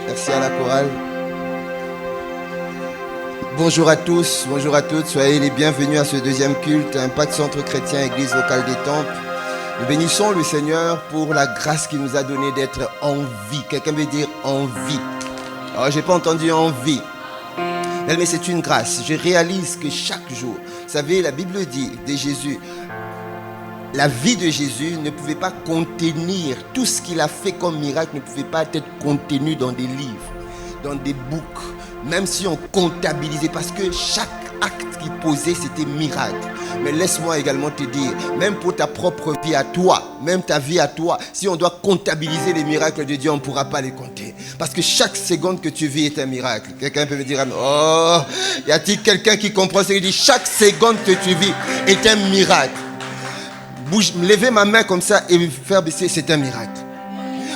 Merci à la chorale. Bonjour à tous, bonjour à toutes. Soyez les bienvenus à ce deuxième culte, Impact Centre Chrétien, Église locale des Tempes. Nous bénissons le Seigneur pour la grâce qu'il nous a donnée d'être en vie. Quelqu'un veut dire en vie. Alors, j'ai pas entendu en vie. Mais c'est une grâce. Je réalise que chaque jour, vous savez, la Bible dit de Jésus, la vie de Jésus ne pouvait pas contenir, tout ce qu'il a fait comme miracle ne pouvait pas être contenu dans des livres, dans des books, même si on comptabilisait, parce que chaque acte qu'il posait, c'était miracle. Mais laisse-moi également te dire, même pour ta propre vie à toi, même ta vie à toi, si on doit comptabiliser les miracles de Dieu, on ne pourra pas les compter. Parce que chaque seconde que tu vis est un miracle. Quelqu'un peut me dire, oh, y a-t-il quelqu'un qui comprend ce qu'il dit? Chaque seconde que tu vis est un miracle. Lever ma main comme ça et me faire baisser, c'est un miracle.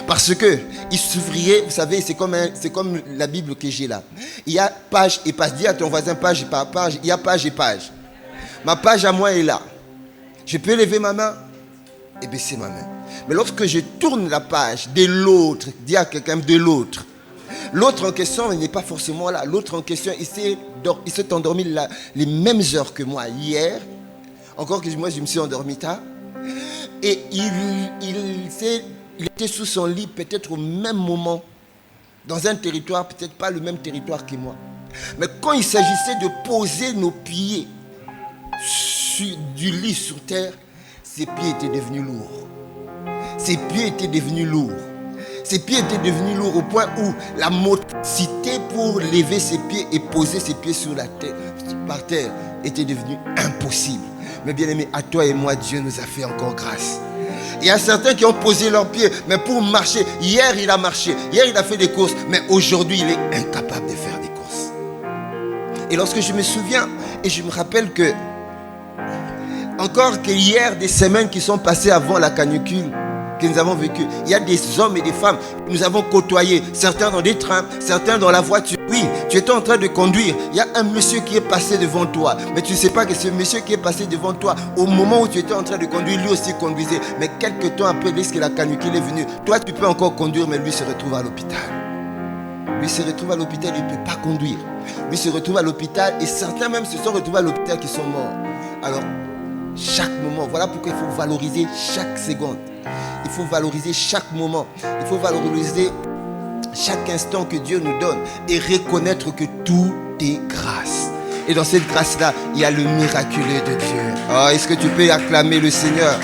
Parce que il s'ouvrirait, vous savez, c'est comme la Bible que j'ai là. Il y a page et page. Dis à ton voisin page par page. Il y a page et page. Ma page à moi est là. Je peux lever ma main et baisser ma main. Mais lorsque je tourne la page de l'autre, dis à quelqu'un de l'autre. L'autre en question, il n'est pas forcément là. L'autre en question, il s'est endormi les mêmes heures que moi hier. Encore que moi, je me suis endormi tard. Et il était sous son lit peut-être au même moment, dans un territoire, peut-être pas le même territoire que moi. Mais quand il s'agissait de poser nos pieds du lit sur terre, ses pieds étaient devenus lourds. Ses pieds étaient devenus lourds. Ses pieds étaient devenus lourds au point où la motricité pour lever ses pieds et poser ses pieds sur la terre, par terre était devenue impossible. Mais bien aimé, à toi et moi, Dieu nous a fait encore grâce. Il y a certains qui ont posé leurs pieds, mais pour marcher, hier il a marché, hier il a fait des courses, mais aujourd'hui il est incapable de faire des courses. Et lorsque je me souviens, et je me rappelle que, encore qu'hier, des semaines qui sont passées avant la canicule que nous avons vécu, il y a des hommes et des femmes que nous avons côtoyés, certains dans des trains, certains dans la voiture. Oui, tu étais en train de conduire, il y a un monsieur qui est passé devant toi, mais tu ne sais pas que ce monsieur qui est passé devant toi, au moment où tu étais en train de conduire, lui aussi conduisait, mais quelques temps après, lorsque la canicule est venue, toi tu peux encore conduire, mais lui se retrouve à l'hôpital. Lui se retrouve à l'hôpital, il ne peut pas conduire. Lui se retrouve à l'hôpital et certains même se sont retrouvés à l'hôpital qui sont morts. Alors, chaque moment, voilà pourquoi il faut valoriser chaque seconde. Il faut valoriser chaque moment. Il faut valoriser chaque instant que Dieu nous donne et reconnaître que tout est grâce. Et dans cette grâce-là, il y a le miraculeux de Dieu. Oh, est-ce que tu peux acclamer le Seigneur?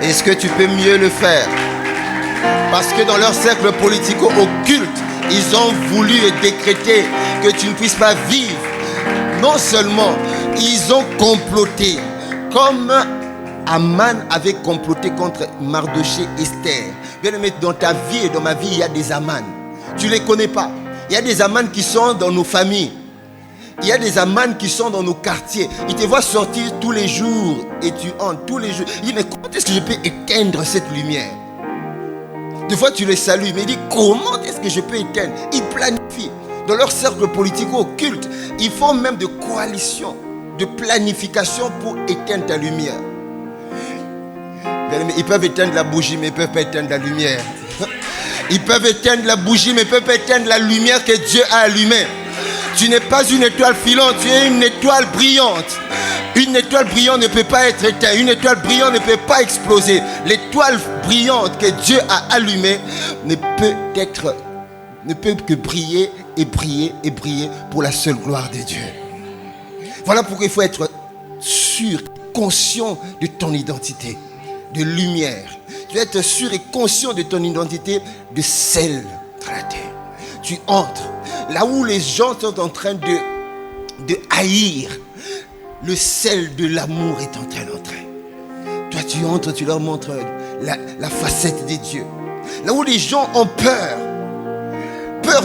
Est-ce que tu peux mieux le faire? Parce que dans leur cercle politico-occulte, ils ont voulu décréter que tu ne puisses pas vivre. Non seulement, ils ont comploté comme Aman avait comploté contre Mardoché Esther. Bien aimé, dans ta vie et dans ma vie, il y a des Aman. Tu ne les connais pas. Il y a des Aman qui sont dans nos familles. Il y a des Aman qui sont dans nos quartiers. Ils te voient sortir tous les jours et tu entres tous les jours. Il dit, mais comment est-ce que je peux éteindre cette lumière? Des fois, tu les salues, mais il dit, comment est-ce que je peux éteindre? Ils planifient. Dans leur cercle politico-occulte, ils font même de coalitions, de planification pour éteindre ta lumière. Ils peuvent éteindre la bougie, mais ils ne peuvent pas éteindre la lumière. Ils peuvent éteindre la bougie, mais ils ne peuvent pas éteindre la lumière que Dieu a allumée. Tu n'es pas une étoile filante, tu es une étoile brillante. Une étoile brillante ne peut pas être éteinte. Une étoile brillante ne peut pas exploser. L'étoile brillante que Dieu a allumée ne peut que briller et briller et briller pour la seule gloire de Dieu. Voilà pourquoi il faut être sûr, conscient de ton identité, de lumière. Tu dois être sûr et conscient de ton identité de sel dans la terre. Tu entres là où les gens sont en train de haïr. Le sel de l'amour est en train d'entrer. Toi tu entres, tu leur montres la facette de Dieu. Là où les gens ont peur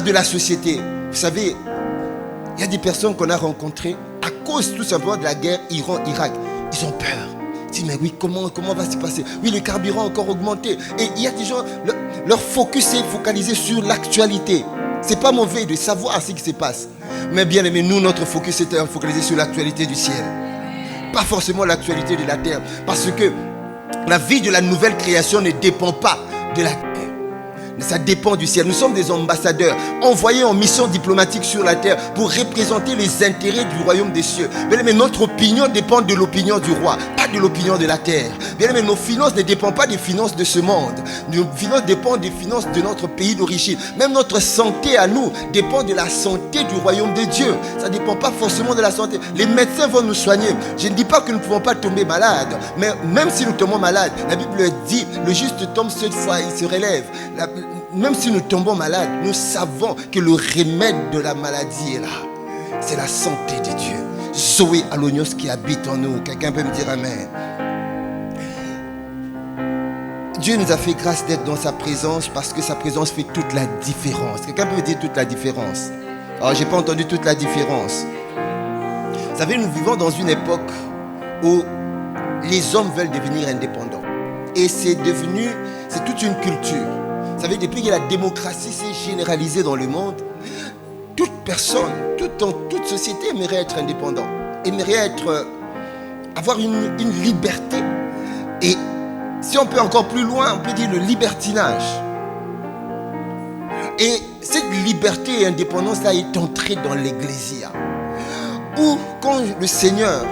de la société. Vous savez, il y a des personnes qu'on a rencontrées à cause tout simplement de la guerre Iran-Irak. Ils ont peur. Ils disent, mais oui, comment va se passer? Oui, le carburant a encore augmenté. Et il y a des gens, leur focus est focalisé sur l'actualité. C'est pas mauvais de savoir ce qui se passe. Mais bien aimé, nous, notre focus est focalisé sur l'actualité du ciel. Pas forcément l'actualité de la terre. Parce que la vie de la nouvelle création ne dépend pas de la terre. Mais ça dépend du ciel. Nous sommes des ambassadeurs envoyés en mission diplomatique sur la terre pour représenter les intérêts du royaume des cieux. Mais notre opinion dépend de l'opinion du roi, pas de l'opinion de la terre. Mais nos finances ne dépendent pas des finances de ce monde. Nos finances dépendent des finances de notre pays d'origine. Même notre santé à nous dépend de la santé du royaume de Dieu. Ça ne dépend pas forcément de la santé. Les médecins vont nous soigner. Je ne dis pas que nous ne pouvons pas tomber malades. Mais même si nous tombons malades, la Bible dit, le juste tombe 7 fois, il se relève. Même si nous tombons malades, nous savons que le remède de la maladie est là. C'est la santé de Dieu. Zoé Alonios qui habite en nous. Quelqu'un peut me dire amen. Dieu nous a fait grâce d'être dans sa présence parce que sa présence fait toute la différence. Quelqu'un peut me dire toute la différence? Alors, je n'ai pas entendu toute la différence. Vous savez, nous vivons dans une époque où les hommes veulent devenir indépendants. Et c'est toute une culture. Vous savez, depuis que la démocratie s'est généralisée dans le monde, toute personne, toute société aimerait être indépendant, aimerait avoir une liberté. Et si on peut encore plus loin, on peut dire le libertinage. Et cette liberté et indépendance-là est entrée dans l'Ecclésia. Où, quand le Seigneur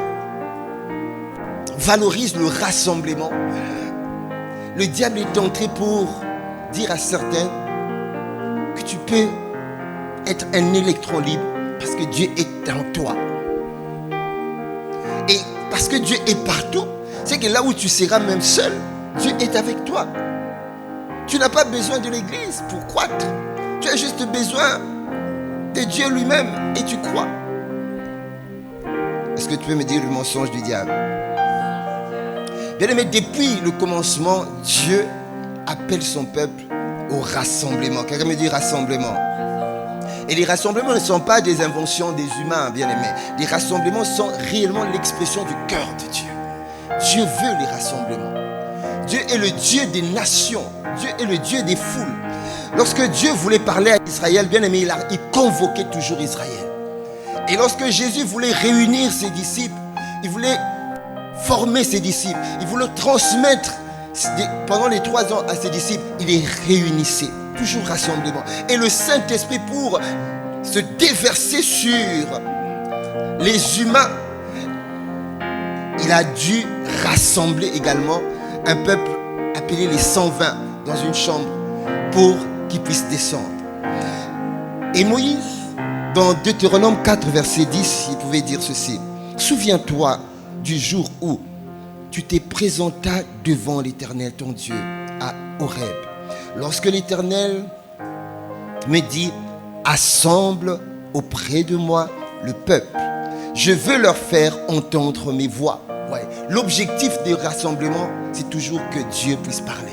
valorise le rassemblement, le diable est entré pour dire à certains que tu peux être un électron libre parce que Dieu est en toi. Et parce que Dieu est partout, c'est que là où tu seras même seul, Dieu est avec toi. Tu n'as pas besoin de l'église pour croître. Tu as juste besoin de Dieu lui-même et tu crois. Est-ce que tu peux me dire le mensonge du diable? Bien aimé, depuis le commencement, Dieu appelle son peuple au rassemblement. Quelqu'un me dit rassemblement. Et les rassemblements ne sont pas des inventions des humains, bien aimés. Les rassemblements sont réellement l'expression du cœur de Dieu. Dieu veut les rassemblements. Dieu est le Dieu des nations. Dieu est le Dieu des foules. Lorsque Dieu voulait parler à Israël, bien aimé, il convoquait toujours Israël. Et lorsque Jésus voulait réunir ses disciples, il voulait former ses disciples, il voulait transmettre pendant les 3 ans à ses disciples, il les réunissait. Toujours rassemblement. Et le Saint-Esprit, pour se déverser sur les humains, il a dû rassembler également un peuple appelé les 120 dans une chambre pour qu'ils puissent descendre. Et Moïse, dans Deutéronome 4, verset 10, il pouvait dire ceci: souviens-toi du jour où tu t'es présenté devant l'Éternel ton Dieu à Horeb, lorsque l'Éternel me dit: assemble auprès de moi le peuple, je veux leur faire entendre mes voix. Ouais. L'objectif des rassemblements, c'est toujours que Dieu puisse parler.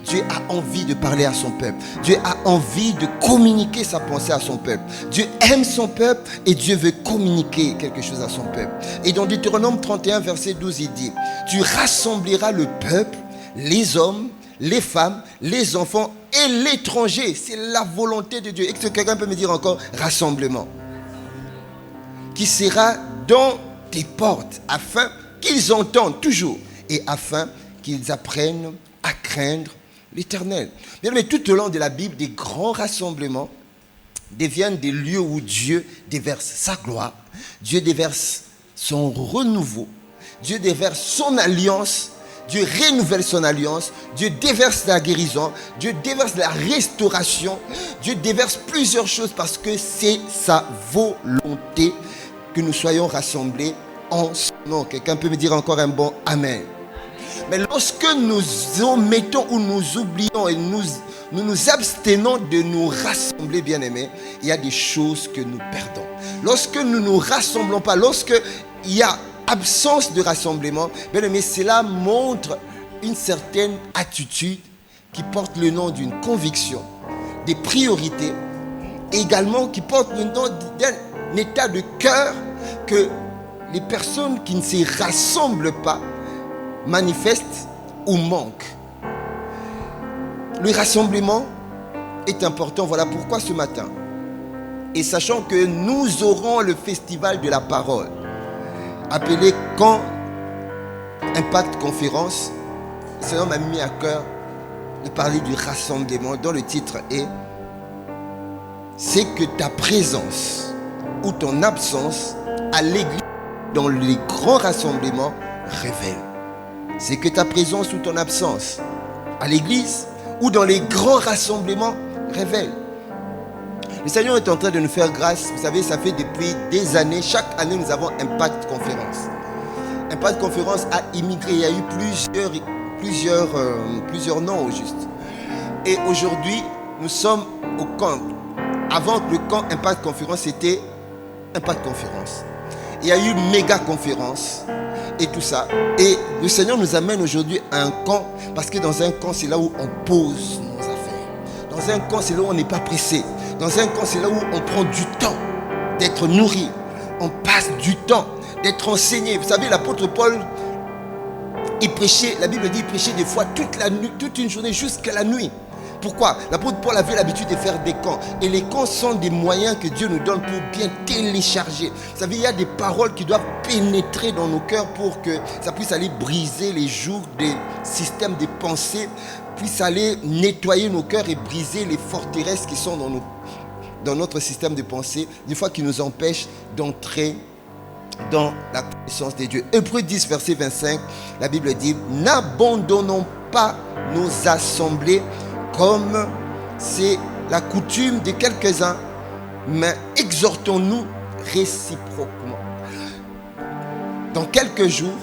Dieu a envie de parler à son peuple. Dieu a envie de communiquer sa pensée à son peuple. Dieu aime son peuple et Dieu veut communiquer quelque chose à son peuple. Et dans Deutéronome 31, verset 12, il dit: tu rassembleras le peuple, les hommes, les femmes, les enfants et l'étranger. C'est la volonté de Dieu. Et que quelqu'un peut me dire encore rassemblement, qui sera dans tes portes, afin qu'ils entendent toujours et afin qu'ils apprennent à craindre l'Éternel. Bien, mais tout au long de la Bible, des grands rassemblements deviennent des lieux où Dieu déverse sa gloire, Dieu déverse son renouveau, Dieu déverse son alliance, Dieu renouvelle son alliance, Dieu déverse la guérison, Dieu déverse la restauration, Dieu déverse plusieurs choses parce que c'est sa volonté que nous soyons rassemblés en son nom. Quelqu'un peut me dire encore un bon amen? Mais lorsque nous omettons ou nous oublions et nous nous abstenons de nous rassembler, bien aimés, il y a des choses que nous perdons. Lorsque nous ne nous rassemblons pas, lorsqu'il y a absence de rassemblement, bien aimés, cela montre une certaine attitude qui porte le nom d'une conviction, des priorités, et également qui porte le nom d'un état de cœur que les personnes qui ne se rassemblent pas manifestent ou manquent. Le rassemblement est important. Voilà pourquoi ce matin, et sachant que nous aurons le festival de la parole, appelé quand Impact Conférence, le Seigneur m'a mis à cœur de parler du rassemblement dont le titre est « C'est que ta présence ou ton absence à l'église dans les grands rassemblements révèle. » C'est que ta présence ou ton absence à l'église ou dans les grands rassemblements révèle. Le Seigneur est en train de nous faire grâce. Vous savez, ça fait depuis des années. Chaque année, nous avons Impact Conférence. Impact Conférence a immigré. Il y a eu plusieurs noms au juste. Et aujourd'hui, nous sommes au camp. Avant que le camp Impact Conférence, c'était Impact Conférence. Il y a eu méga conférence et tout ça. Et le Seigneur nous amène aujourd'hui à un camp, parce que dans un camp, c'est là où on pose nos affaires. Dans un camp, c'est là où on n'est pas pressé. Dans un camp, c'est là où on prend du temps d'être nourri. On passe du temps d'être enseigné. Vous savez, l'apôtre Paul, il prêchait, la Bible dit, il prêchait des fois toute la nuit, toute une journée jusqu'à la nuit. Pourquoi? L'apôtre Paul avait l'habitude de faire des camps. Et les camps sont des moyens que Dieu nous donne pour bien télécharger. Vous savez, il y a des paroles qui doivent pénétrer dans nos cœurs pour que ça puisse aller briser les jougs des systèmes de pensée, puisse aller nettoyer nos cœurs et briser les forteresses qui sont dans notre système de pensée, des fois qui nous empêchent d'entrer dans la connaissance de Dieu. Hébreux 10, verset 25, la Bible dit « N'abandonnons pas nos assemblées comme c'est la coutume de quelques-uns, mais exhortons-nous réciproquement. » Dans quelques jours,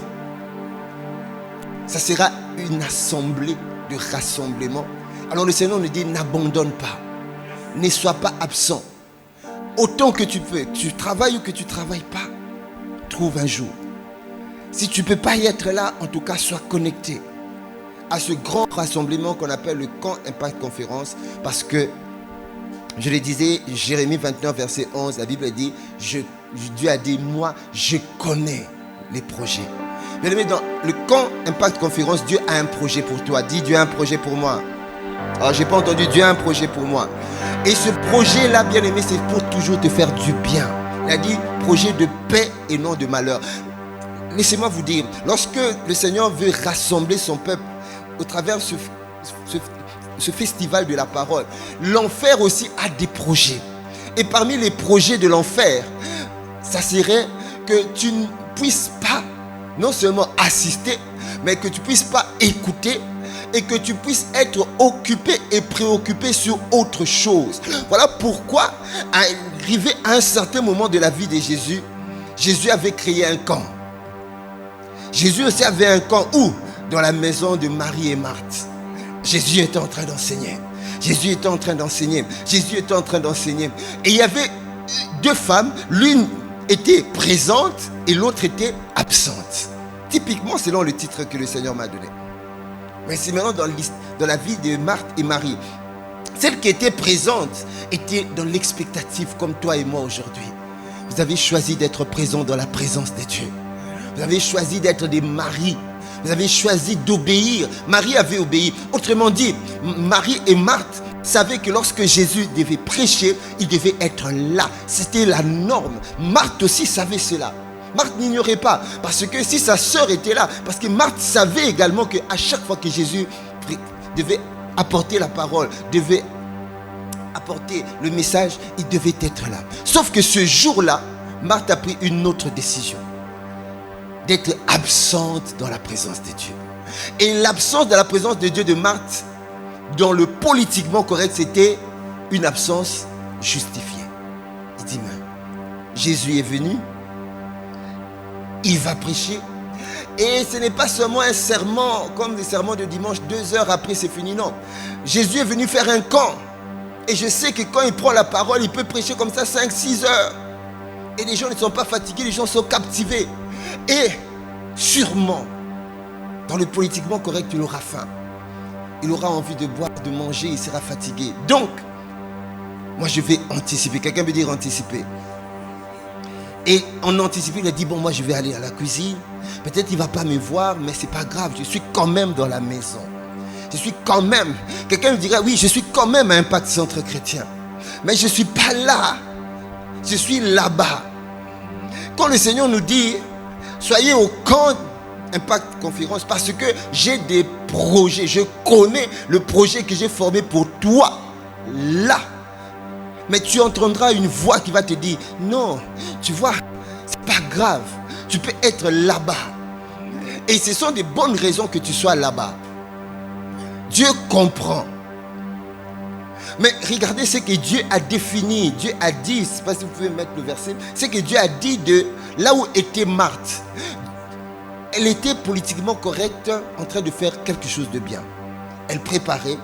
ça sera une assemblée de rassemblement. Alors le Seigneur nous dit, n'abandonne pas, ne sois pas absent. Autant que tu peux, que tu travailles ou que tu ne travailles pas, trouve un jour. Si tu ne peux pas y être là, en tout cas, sois connecté à ce grand rassemblement qu'on appelle le camp Impact Conférence, parce que, je le disais, Jérémie 29, verset 11, la Bible dit, Dieu a dit, moi, je connais les projets. Bien aimé, dans le camp Impact Conférence, Dieu a un projet pour toi. Dis, Dieu a un projet pour moi. Alors, j'ai pas entendu, Dieu a un projet pour moi. Et ce projet-là, bien aimé, c'est pour toujours te faire du bien. Il a dit, projet de paix et non de malheur. Laissez-moi vous dire, lorsque le Seigneur veut rassembler son peuple, au travers de ce festival de la parole, l'enfer aussi a des projets. Et parmi les projets de l'enfer, ça serait que tu ne puisses pas non seulement assister, mais que tu ne puisses pas écouter et que tu puisses être occupé et préoccupé sur autre chose. Voilà pourquoi, arrivé à un certain moment de la vie de Jésus, Jésus avait créé un camp. Jésus aussi avait un camp où? Dans la maison de Marie et Marthe. Jésus était en train d'enseigner. Jésus était en train d'enseigner. Jésus était en train d'enseigner. Et il y avait deux femmes. L'une était présente et l'autre était absente. Typiquement, selon le titre que le Seigneur m'a donné. Mais c'est maintenant dans la vie de Marthe et Marie. Celle qui était présente était dans l'expectative comme toi et moi aujourd'hui. Vous avez choisi d'être présent dans la présence de Dieu. Vous avez choisi d'être des maris. Vous avez choisi d'obéir. Marie avait obéi. Autrement dit, Marie et Marthe savaient que lorsque Jésus devait prêcher, il devait être là. C'était la norme. Marthe aussi savait cela. Marthe n'ignorait pas. Parce que si sa sœur était là, parce que Marthe savait également qu'à chaque fois que Jésus devait apporter la parole, devait apporter le message, il devait être là. Sauf que ce jour-là, Marthe a pris une autre décision. D'être absente dans la présence de Dieu. Et l'absence de la présence de Dieu de Marthe, dans le politiquement correct, c'était une absence justifiée. Il dit, mais Jésus est venu, il va prêcher, et ce n'est pas seulement un serment, comme les serments de dimanche, 2 heures après c'est fini, non. Jésus est venu faire un camp, et je sais que quand il prend la parole, il peut prêcher comme ça 5-6 heures. Et les gens ne sont pas fatigués, les gens sont captivés. Et sûrement, dans le politiquement correct, il aura faim. Il aura envie de boire, de manger, il sera fatigué. Donc, moi je vais anticiper. Quelqu'un veut dire anticiper. Et en anticipant, il a dit, bon, moi je vais aller à la cuisine. Peut-être il ne va pas me voir, mais ce n'est pas grave. Je suis quand même dans la maison. Je suis quand même. Quelqu'un me dirait, oui, je suis quand même à Impact Centre Chrétien. Mais je ne suis pas là. Je suis là-bas. Quand le Seigneur nous dit, soyez au camp Impact Conférence parce que j'ai des projets. Je connais le projet que j'ai formé pour toi. Là. Mais tu entendras une voix qui va te dire, non, tu vois, c'est pas grave. Tu peux être là-bas. Et ce sont des bonnes raisons que tu sois là-bas. Dieu comprend. Mais regardez ce que Dieu a défini. Dieu a dit, je ne sais pas si vous pouvez mettre le verset, c'est que Dieu a dit de là où était Marthe. Elle était politiquement correcte, en train de faire quelque chose de bien. Elle préparait,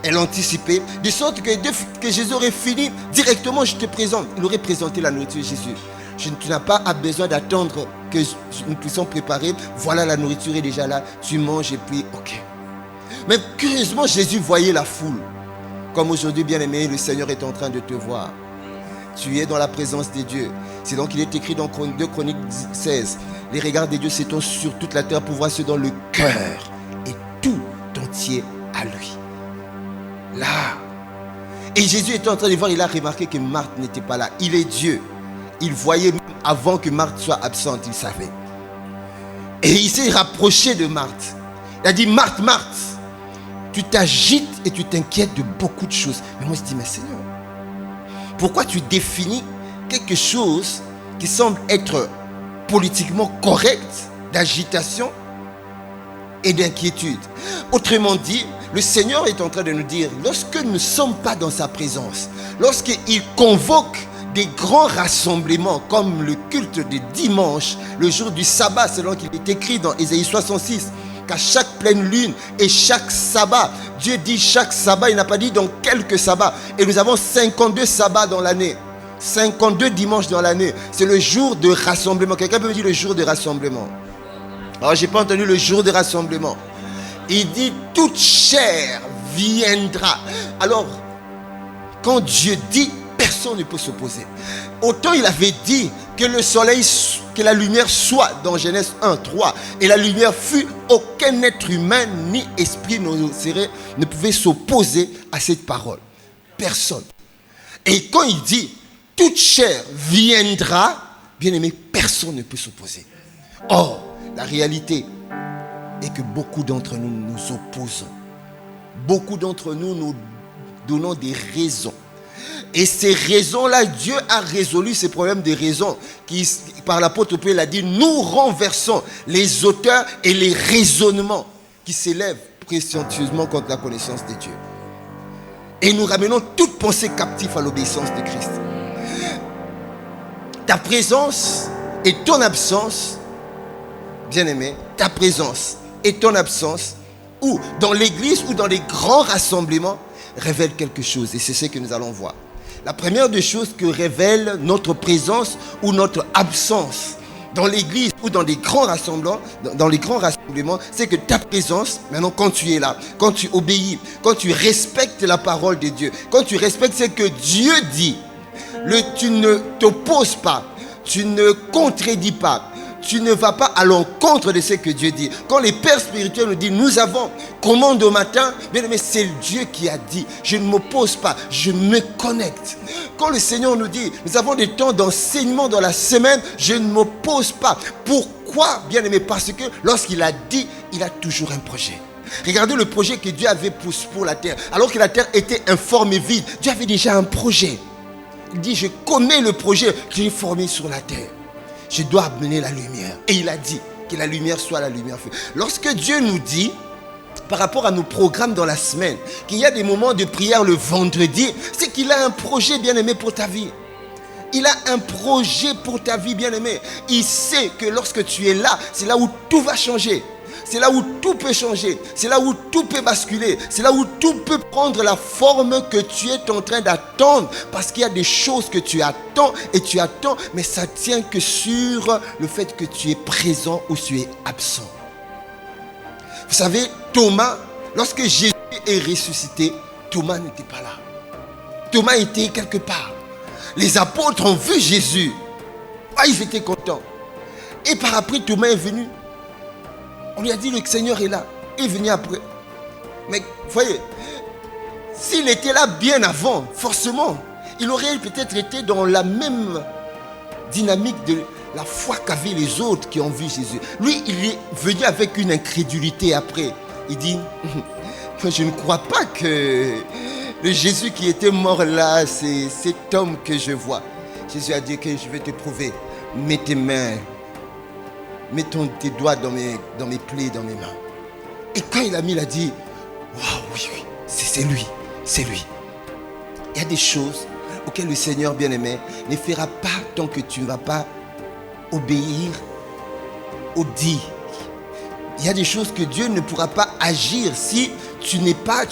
elle anticipait, de sorte que Jésus aurait fini directement, je te présente. Il aurait présenté la nourriture de Jésus. Tu n'as pas besoin d'attendre que nous puissions préparer. Voilà, la nourriture est déjà là. Tu manges et puis, ok. Mais curieusement, Jésus voyait la foule. Comme aujourd'hui, bien-aimé, le Seigneur est en train de te voir. Tu es dans la présence de Dieu. C'est donc il est écrit dans 2 Chroniques 16. Les regards de Dieu s'étendent sur toute la terre pour voir ce dans le cœur et tout entier à lui. Là. Et Jésus était en train de voir, il a remarqué que Marthe n'était pas là. Il est Dieu. Il voyait même avant que Marthe soit absente, il savait. Et il s'est rapproché de Marthe. Il a dit, Marthe, Marthe, tu t'agites et tu t'inquiètes de beaucoup de choses. Mais moi je dis, mais Seigneur, pourquoi tu définis quelque chose qui semble être politiquement correct, d'agitation et d'inquiétude? Autrement dit, le Seigneur est en train de nous dire, lorsque nous ne sommes pas dans sa présence, lorsqu'il convoque des grands rassemblements comme le culte de dimanche, le jour du sabbat, selon qu'il est écrit dans Ésaïe 66, qu'à chaque pleine lune et chaque sabbat, Dieu dit chaque sabbat, il n'a pas dit dans quelques sabbats. Et nous avons 52 sabbats dans l'année, 52 dimanches dans l'année. C'est le jour de rassemblement. Quelqu'un peut me dire le jour de rassemblement? Alors, je n'ai pas entendu le jour de rassemblement. Il dit toute chair viendra. Alors, quand Dieu dit, personne ne peut s'opposer. Autant il avait dit que le soleil, que la lumière soit dans Genèse 1, 3, et la lumière fut, aucun être humain ni esprit ne pouvait s'opposer à cette parole. Personne. Et quand il dit toute chair viendra, bien aimé, personne ne peut s'opposer. Or, la réalité est que beaucoup d'entre nous nous opposons. Beaucoup d'entre nous nous donnons des raisons. Et ces raisons-là, Dieu a résolu ces problèmes de raisons qui, par l'apôtre Paul, il a dit, nous renversons les auteurs et les raisonnements qui s'élèvent précieusement contre la connaissance de Dieu. Et nous ramenons toute pensée captive à l'obéissance de Christ. Ta présence et ton absence, bien-aimé, ta présence et ton absence, ou dans l'église ou dans les grands rassemblements, révèle quelque chose. Et c'est ce que nous allons voir. La première des choses que révèle notre présence ou notre absence dans l'église ou dans les grands rassemblements, c'est que ta présence, maintenant quand tu es là, quand tu obéis, quand tu respectes la parole de Dieu, quand tu respectes ce que Dieu dit, tu ne t'opposes pas, tu ne contredis pas, tu ne vas pas à l'encontre de ce que Dieu dit. Quand les pères spirituels nous disent, nous avons commande au matin, bien aimé, c'est Dieu qui a dit, je ne m'oppose pas, je me connecte. Quand le Seigneur nous dit, nous avons des temps d'enseignement dans la semaine, je ne m'oppose pas. Pourquoi, bien aimé? Parce que lorsqu'il a dit, il a toujours un projet. Regardez le projet que Dieu avait pour la terre. Alors que la terre était informe et vide, Dieu avait déjà un projet. Il dit, je connais le projet que j'ai formé sur la terre. Je dois amener la lumière. Et il a dit que la lumière soit la lumière. Lorsque Dieu nous dit, par rapport à nos programmes dans la semaine, qu'il y a des moments de prière le vendredi, c'est qu'il a un projet bien-aimé pour ta vie. Il a un projet pour ta vie bien-aimé. Il sait que lorsque tu es là, c'est là où tout va changer. C'est là où tout peut changer. C'est là où tout peut basculer. C'est là où tout peut prendre la forme que tu es en train d'attendre. Parce qu'il y a des choses que tu attends et tu attends. Mais ça ne tient que sur le fait que tu es présent ou tu es absent. Vous savez, Thomas, lorsque Jésus est ressuscité, Thomas n'était pas là. Thomas était quelque part. Les apôtres ont vu Jésus. Ah, ils étaient contents. Et par après, Thomas est venu. On lui a dit, le Seigneur est là. Il est venu après. Mais, vous voyez, s'il était là bien avant, forcément, il aurait peut-être été dans la même dynamique la foi qu'avaient les autres qui ont vu Jésus. Lui, il est venu avec une incrédulité après. Il dit, je ne crois pas que le Jésus qui était mort là, c'est cet homme que je vois. Jésus a dit que je vais te prouver. Mets tes mains, mets tes doigts dans mes plaies, dans mes mains. Et quand il a dit, waouh, oui, c'est lui, c'est lui. Il y a des choses auxquelles le Seigneur bien-aimé ne fera pas tant que tu ne vas pas obéir au dit. Il y a des choses que Dieu ne pourra pas agir si tu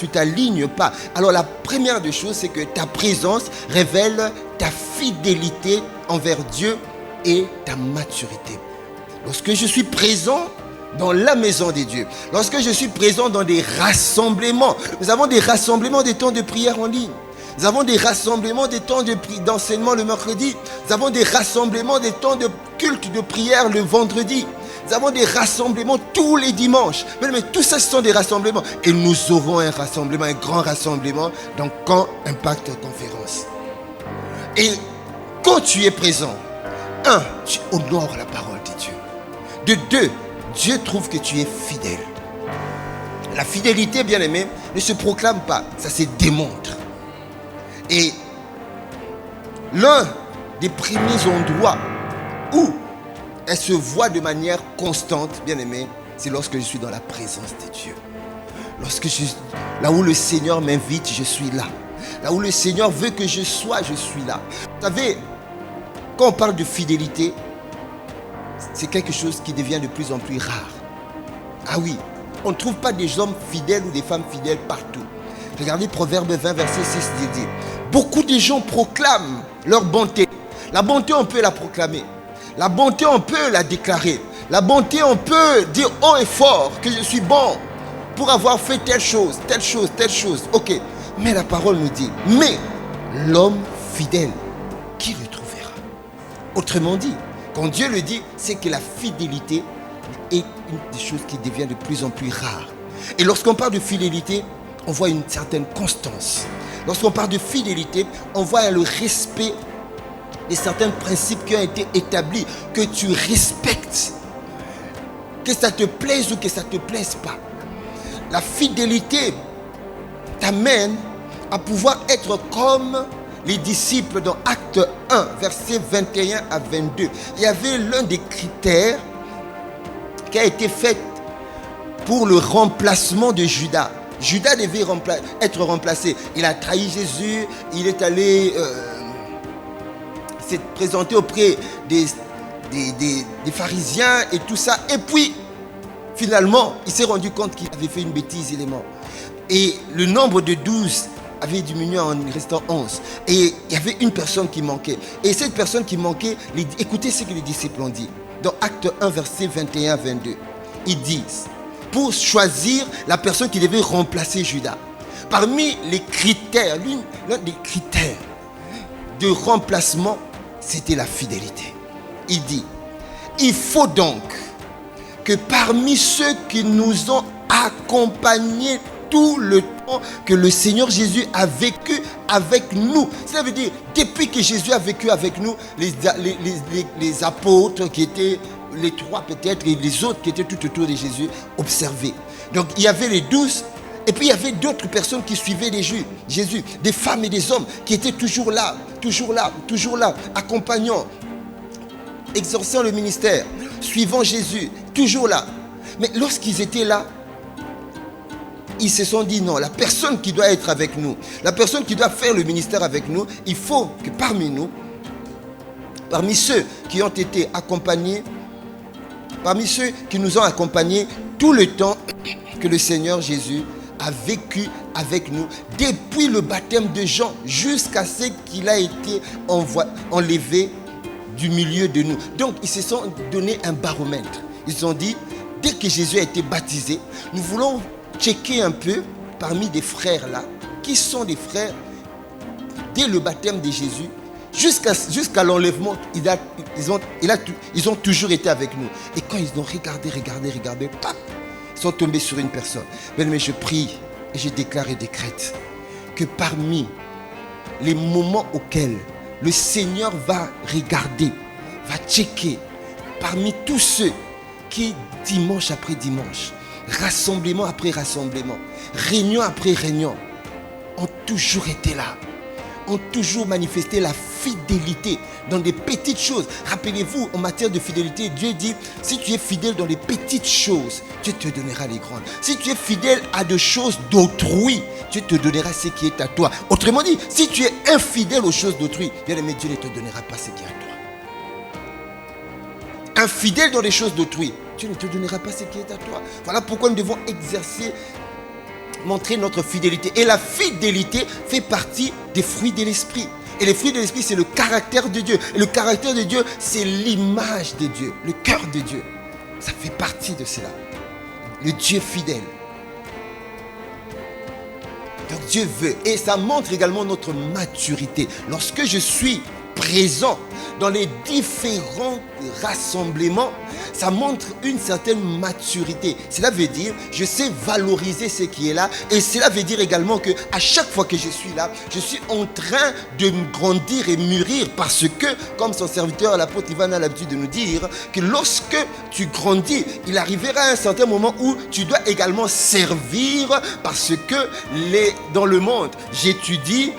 t'alignes pas. Alors la première des choses, c'est que ta présence révèle ta fidélité envers Dieu et ta maturité. Lorsque je suis présent dans la maison de Dieu, lorsque je suis présent dans des rassemblements, nous avons des rassemblements, des temps de prière en ligne. Nous avons des rassemblements, des temps d'enseignement le mercredi. Nous avons des rassemblements, des temps de culte de prière le vendredi. Nous avons des rassemblements tous les dimanches. Mais tout ça, ce sont des rassemblements. Et nous aurons un rassemblement, un grand rassemblement dans Camp Impact Conférence. Et quand tu es présent, tu honores la parole de Dieu. De deux, Dieu trouve que tu es fidèle. La fidélité, bien aimé, ne se proclame pas, ça se démontre. Et l'un des premiers endroits où elle se voit de manière constante, bien aimé, c'est lorsque je suis dans la présence de Dieu. Là où le Seigneur m'invite, je suis là. Là où le Seigneur veut que je sois, je suis là. Vous savez, quand on parle de fidélité, c'est quelque chose qui devient de plus en plus rare. Ah oui, on ne trouve pas des hommes fidèles ou des femmes fidèles partout. Regardez Proverbe 20, verset 6, il dit, beaucoup de gens proclament leur bonté. La bonté, on peut la proclamer. La bonté, on peut la déclarer. La bonté, on peut dire haut et fort que je suis bon pour avoir fait telle chose, telle chose, telle chose. Ok, mais la parole nous dit, mais l'homme fidèle, qui le trouvera? Autrement dit, quand Dieu le dit, c'est que la fidélité est une des choses qui devient de plus en plus rare. Et lorsqu'on parle de fidélité, on voit une certaine constance. Lorsqu'on parle de fidélité, on voit le respect de certains principes qui ont été établis, que tu respectes. Que ça te plaise ou que ça ne te plaise pas. La fidélité t'amène à pouvoir être comme les disciples dans Acte 1, versets 21 à 22. Il y avait l'un des critères qui a été fait pour le remplacement de Judas. Judas devait être remplacé. Il a trahi Jésus, il est allé s'est présenté auprès des pharisiens et tout ça. Et puis, finalement, il s'est rendu compte qu'il avait fait une bêtise, il est mort. Et le nombre de 12 avait diminué en restant 11. Et il y avait une personne qui manquait. Et cette personne qui manquait, écoutez ce que les disciples ont dit. Dans Acte 1, verset 21-22. Ils disent, pour choisir la personne qui devait remplacer Judas. Parmi les critères, l'un des critères de remplacement, c'était la fidélité. Il dit, il faut donc que parmi ceux qui nous ont accompagnés tout le temps que le Seigneur Jésus a vécu avec nous. Cela veut dire, depuis que Jésus a vécu avec nous, les apôtres qui étaient, les trois peut-être, et les autres qui étaient tout autour de Jésus, observaient. Donc il y avait les 12, et puis il y avait d'autres personnes qui suivaient Jésus, des femmes et des hommes qui étaient toujours là, accompagnant, exerçant le ministère, suivant Jésus, toujours là. Mais lorsqu'ils étaient là, ils se sont dit non, la personne qui doit être avec nous, la personne qui doit faire le ministère avec nous, il faut que parmi nous, parmi ceux qui ont été accompagnés, parmi ceux qui nous ont accompagnés tout le temps que le Seigneur Jésus a vécu avec nous, depuis le baptême de Jean jusqu'à ce qu'il a été enlevé du milieu de nous. Donc ils se sont donné un baromètre. Ils ont dit, dès que Jésus a été baptisé, nous voulons checker un peu parmi des frères là, qui sont des frères dès le baptême de Jésus jusqu'à l'enlèvement, ils ont toujours été avec nous. Et quand ils ont regardé, paf, ils sont tombés sur une personne. Mais je prie et je déclare et décrète que parmi les moments auxquels le Seigneur va regarder, va checker parmi tous ceux qui, dimanche après dimanche, rassemblement après rassemblement, réunion après réunion, ont toujours été là, ont toujours manifesté la fidélité dans des petites choses. Rappelez-vous, en matière de fidélité, Dieu dit, si tu es fidèle dans les petites choses, Dieu te donnera les grandes. Si tu es fidèle à des choses d'autrui, Dieu te donnera ce qui est à toi. Autrement dit, si tu es infidèle aux choses d'autrui, bien aimé, Dieu ne te donnera pas ce qui est à toi. Infidèle dans les choses d'autrui, Dieu ne te donnera pas ce qui est à toi. Voilà pourquoi nous devons montrer notre fidélité. Et la fidélité fait partie des fruits de l'esprit. Et les fruits de l'esprit, c'est le caractère de Dieu. Et le caractère de Dieu, c'est l'image de Dieu, le cœur de Dieu. Ça fait partie de cela. Le Dieu fidèle. Donc Dieu veut. Et ça montre également notre maturité. Lorsque je suis présent dans les différents rassemblements, ça montre une certaine maturité. Cela veut dire, je sais valoriser ce qui est là. Et cela veut dire également que à chaque fois que je suis là, je suis en train de grandir et mûrir, parce que, comme son serviteur, l'apôtre Ivan a l'habitude de nous dire, que lorsque tu grandis, il arrivera un certain moment où tu dois également servir, parce que dans le monde, j'étudie,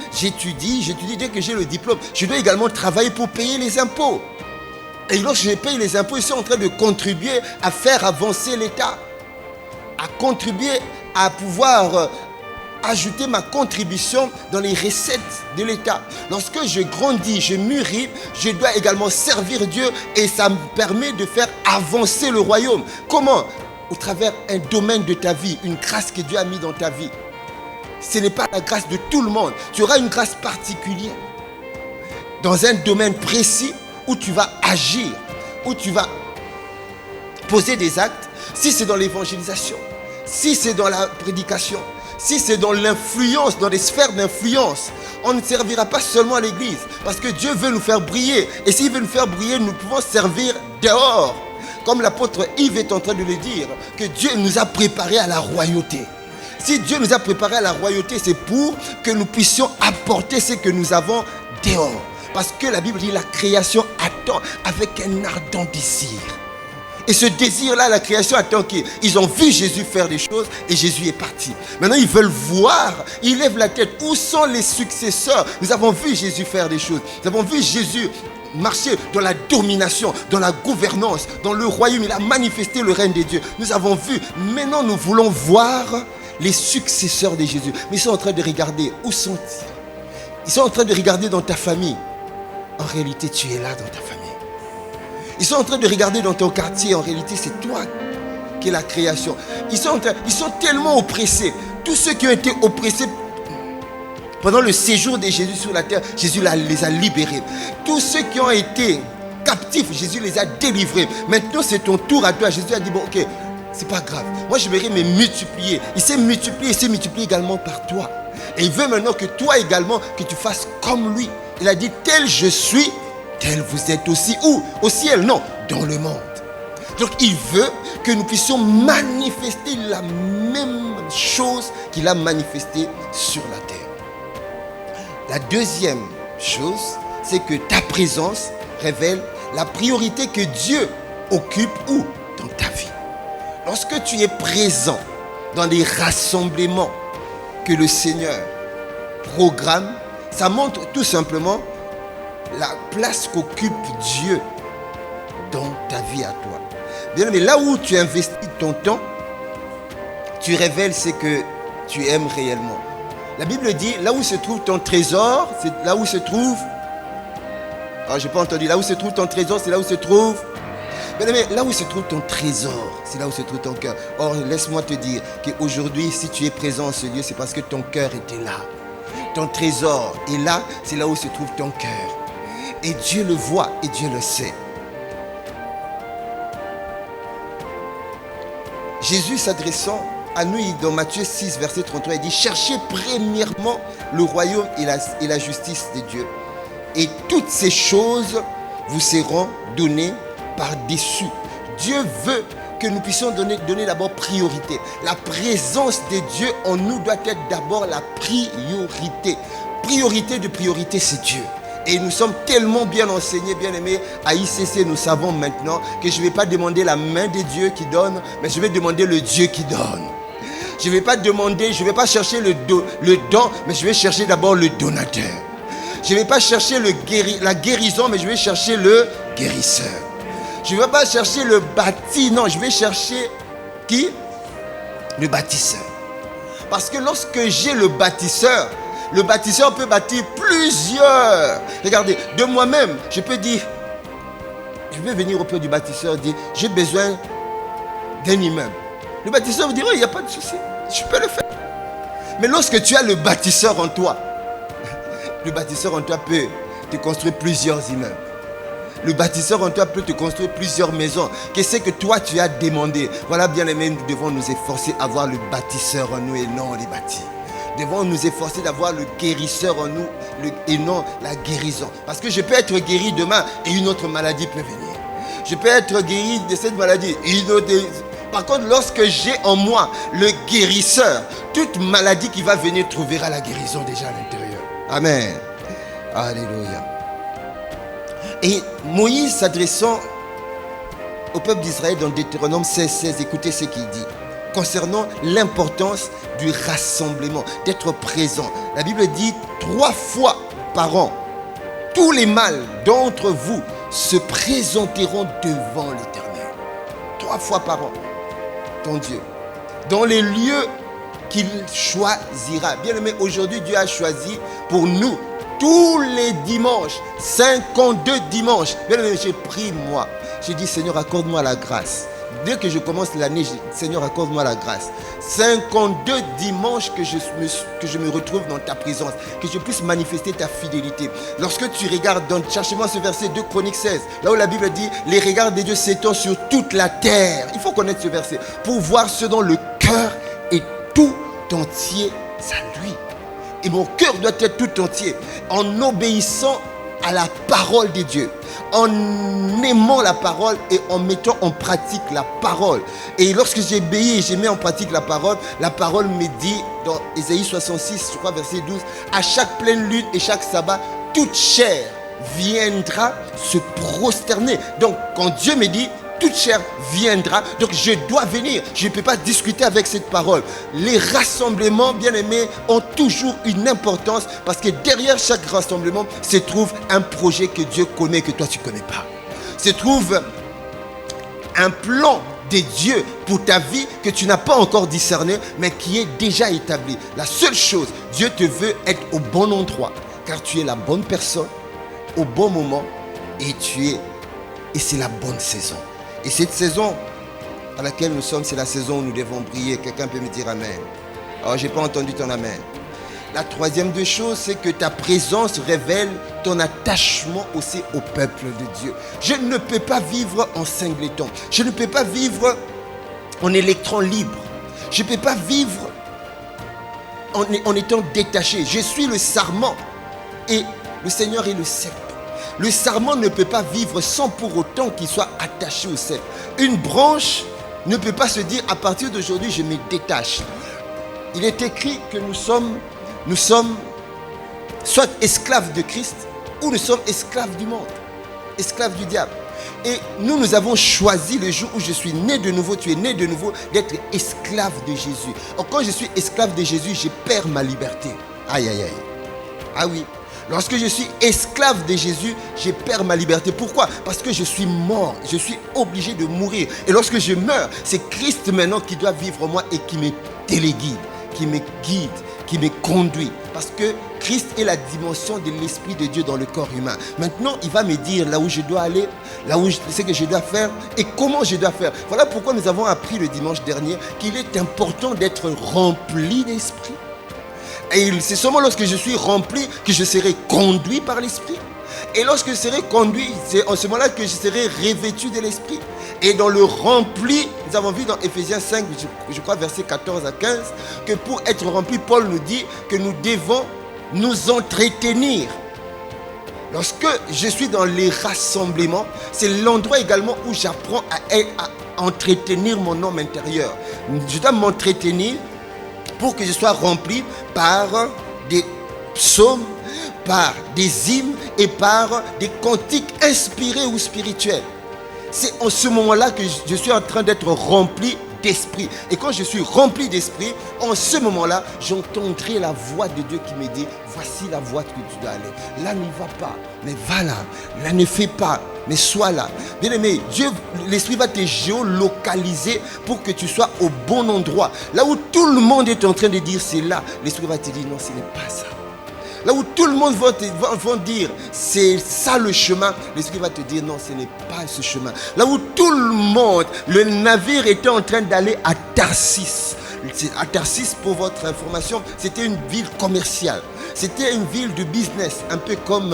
dès que j'ai le diplôme, je dois également travailler pour payer les impôts. Et lorsque je paye les impôts, je suis en train de contribuer à faire avancer l'État, à contribuer à pouvoir ajouter ma contribution dans les recettes de l'État. Lorsque je grandis, je mûris, je dois également servir Dieu, et ça me permet de faire avancer le royaume. Comment? Au travers d'un domaine de ta vie, une grâce que Dieu a mis dans ta vie. Ce n'est pas la grâce de tout le monde. Tu auras une grâce particulière dans un domaine précis où tu vas agir, où tu vas poser des actes. Si c'est dans l'évangélisation, si c'est dans la prédication, si c'est dans l'influence, dans des sphères d'influence, on ne servira pas seulement à l'église, parce que Dieu veut nous faire briller. Et s'il veut nous faire briller, nous pouvons servir dehors. Comme l'apôtre Yves est en train de le dire, que Dieu nous a préparés à la royauté. Si Dieu nous a préparés à la royauté, c'est pour que nous puissions apporter ce que nous avons dehors. Parce que la Bible dit, la création attend avec un ardent désir. Et ce désir-là, la création attend qu'ils ont vu Jésus faire des choses, et Jésus est parti. Maintenant, ils veulent voir, ils lèvent la tête. Où sont les successeurs? Nous avons vu Jésus faire des choses. Nous avons vu Jésus marcher dans la domination, dans la gouvernance, dans le royaume. Il a manifesté le règne de Dieu. Nous avons vu. Maintenant, nous voulons voir les successeurs de Jésus. Mais ils sont en train de regarder. Où sont-ils? Ils sont en train de regarder dans ta famille. En réalité, tu es là dans ta famille. Ils sont en train de regarder dans ton quartier. En réalité, c'est toi qui es la création. Ils sont tellement oppressés. Tous ceux qui ont été oppressés pendant le séjour de Jésus sur la terre, Jésus les a libérés. Tous ceux qui ont été captifs, Jésus les a délivrés. Maintenant, c'est ton tour à toi. Jésus a dit, bon, ok, c'est pas grave. Moi, je vais me multiplier. Il s'est multiplié également par toi. Et il veut maintenant que toi également, que tu fasses comme lui. Il a dit, tel je suis, tel vous êtes aussi. Où? Au ciel? Non, dans le monde. Donc il veut que nous puissions manifester la même chose qu'il a manifestée sur la terre. La deuxième chose, c'est que ta présence révèle la priorité que Dieu occupe où? Dans ta vie. Lorsque tu es présent dans les rassemblements que le Seigneur programme, ça montre tout simplement la place qu'occupe Dieu dans ta vie à toi. Bien, mais là où tu investis ton temps, tu révèles ce que tu aimes réellement. La Bible dit, là où se trouve ton trésor, c'est là où se trouve... Ah, j'ai pas entendu. Là où se trouve ton trésor, c'est là où se trouve... Bien, mais là où se trouve ton trésor, c'est là où se trouve ton cœur. Or, laisse-moi te dire qu'aujourd'hui, si tu es présent en ce lieu, c'est parce que ton cœur était là. Ton trésor est là, c'est là où se trouve ton cœur. Et Dieu le voit et Dieu le sait. Jésus s'adressant à nous dans Matthieu 6, verset 33, il dit, cherchez premièrement le royaume et la justice de Dieu. Et toutes ces choses vous seront données par-dessus. Dieu veut que nous puissions donner d'abord priorité. La présence de Dieu en nous doit être d'abord la priorité. Priorité de priorité, c'est Dieu. Et nous sommes tellement bien enseignés, bien aimés, à ICC, nous savons maintenant que je ne vais pas demander la main de Dieu qui donne, mais je vais demander le Dieu qui donne. Je ne vais pas demander, je ne vais pas chercher le don, mais je vais chercher d'abord le donateur. Je ne vais pas chercher la guérison, mais je vais chercher le guérisseur. Je ne vais pas chercher le bâti, non, je vais chercher qui? Le bâtisseur. Parce que lorsque j'ai le bâtisseur peut bâtir plusieurs. Regardez, de moi-même, je peux dire, je vais venir auprès du bâtisseur et dire, j'ai besoin d'un immeuble. Le bâtisseur vous dira, il n'y a pas de souci, je peux le faire. Mais lorsque tu as le bâtisseur en toi, le bâtisseur en toi peut te construire plusieurs immeubles. Le bâtisseur en toi peut te construire plusieurs maisons. Qu'est-ce que toi tu as demandé? Voilà, bien aimés, nous devons nous efforcer à avoir le bâtisseur en nous et non les bâtis. Nous devons nous efforcer d'avoir le guérisseur en nous et non la guérison. Parce que je peux être guéri demain et une autre maladie peut venir. Je peux être guéri de cette maladie et une autre... Par contre, lorsque j'ai en moi le guérisseur, toute maladie qui va venir trouvera la guérison déjà à l'intérieur. Amen. Alléluia. Et Moïse s'adressant au peuple d'Israël dans Deutéronome 16, écoutez ce qu'il dit. Concernant l'importance du rassemblement, d'être présent. La Bible dit 3 fois par an, tous les mâles d'entre vous se présenteront devant l'Éternel. 3 fois par an. Ton Dieu, dans les lieux qu'il choisira. Bien aimé, aujourd'hui Dieu a choisi pour nous tous les dimanches, 52 dimanches. Bien aimé, j'ai prié moi. J'ai dit Seigneur, accorde-moi la grâce. Dès que je commence l'année, Seigneur, accorde-moi la grâce. 52 dimanches que je me retrouve dans ta présence, que je puisse manifester ta fidélité. Lorsque tu regardes, cherchez-moi ce verset 2 Chroniques 16, là où la Bible dit, les regards de Dieu s'étendent sur toute la terre. Il faut connaître ce verset pour voir ce dont le cœur est tout entier à lui. Et mon cœur doit être tout entier en obéissant à la parole de Dieu, en aimant la parole et en mettant en pratique la parole. Et lorsque j'obéis et je mets en pratique la parole me dit dans Ésaïe 66, je crois verset 12, à chaque pleine lune et chaque sabbat, toute chair viendra se prosterner. Donc quand Dieu me dit toute chair viendra, donc je dois venir. Je ne peux pas discuter avec cette parole. Les rassemblements, bien aimés, ont toujours une importance parce que derrière chaque rassemblement se trouve un projet que Dieu connaît, que toi tu ne connais pas. Se trouve un plan de Dieu pour ta vie que tu n'as pas encore discerné, mais qui est déjà établi. La seule chose, Dieu te veut être au bon endroit, car tu es la bonne personne, au bon moment, et c'est la bonne saison. Et cette saison à laquelle nous sommes, c'est la saison où nous devons prier. Quelqu'un peut me dire amen? Alors, je n'ai pas entendu ton amen. La troisième des choses, c'est que ta présence révèle ton attachement aussi au peuple de Dieu. Je ne peux pas vivre en singleton. Je ne peux pas vivre en électron libre. Je ne peux pas vivre en étant détaché. Je suis le sarment et le Seigneur est le cep. Le sarment ne peut pas vivre sans pour autant qu'il soit attaché au cep. Une branche ne peut pas se dire à partir d'aujourd'hui je me détache. Il est écrit que nous sommes soit esclaves de Christ ou nous sommes esclaves du monde, esclaves du diable. Et nous avons choisi le jour où je suis né de nouveau, tu es né de nouveau, d'être esclave de Jésus. Or, quand je suis esclave de Jésus, je perds ma liberté. Aïe, aïe, aïe. Ah oui. Lorsque je suis esclave de Jésus, je perds ma liberté. Pourquoi? Parce que je suis mort. Je suis obligé de mourir. Et lorsque je meurs, c'est Christ maintenant qui doit vivre en moi et qui me téléguide, qui me guide, qui me conduit. Parce que Christ est la dimension de l'Esprit de Dieu dans le corps humain. Maintenant, il va me dire là où je dois aller, là où ce que je dois faire et comment je dois faire. Voilà pourquoi nous avons appris le dimanche dernier qu'il est important d'être rempli d'Esprit. Et c'est seulement lorsque je suis rempli que je serai conduit par l'Esprit. Et lorsque je serai conduit, c'est en ce moment-là que je serai revêtu de l'Esprit. Et dans le rempli, nous avons vu dans Ephésiens 5, je crois versets 14 à 15, que pour être rempli, Paul nous dit que nous devons nous entretenir. Lorsque je suis dans les rassemblements, c'est l'endroit également où j'apprends à entretenir mon homme intérieur. Je dois m'entretenir pour que je sois rempli par des psaumes, par des hymnes et par des cantiques inspirés ou spirituels. C'est en ce moment-là que je suis en train d'être rempli d'esprit. Et quand je suis rempli d'esprit, en ce moment-là, j'entendrai la voix de Dieu qui me dit, voici la voie que tu dois aller. Là, n'y va pas, mais va là. Là, ne fais pas, mais sois là. Bien aimé, Dieu, l'esprit va te géolocaliser pour que tu sois au bon endroit. Là où tout le monde est en train de dire c'est là, l'esprit va te dire non, ce n'est pas ça. Là où tout le monde va dire c'est ça le chemin, l'esprit va te dire non, ce n'est pas ce chemin. Là où tout le monde, le navire était en train d'aller à Tarsis. À Tarsis, pour votre information, c'était une ville commerciale. C'était une ville de business, un peu comme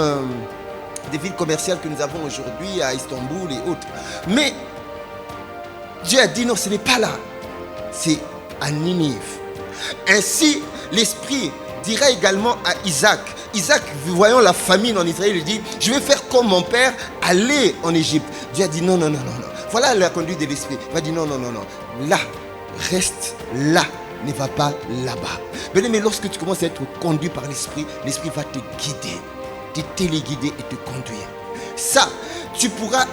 des villes commerciales que nous avons aujourd'hui à Istanbul et autres. Mais Dieu a dit non, ce n'est pas là. C'est à Ninive. Ainsi, l'esprit dira également à Isaac. Isaac, voyant la famine en Israël, il dit, je vais faire comme mon père, aller en Égypte. Dieu a dit non, non, non, non, non. Voilà la conduite de l'esprit. Il va dire non, non, non, non. Là, reste là. Ne va pas là-bas. Mais lorsque tu commences à être conduit par l'esprit, l'esprit va te guider, te téléguider et te conduire. Ça, tu pourras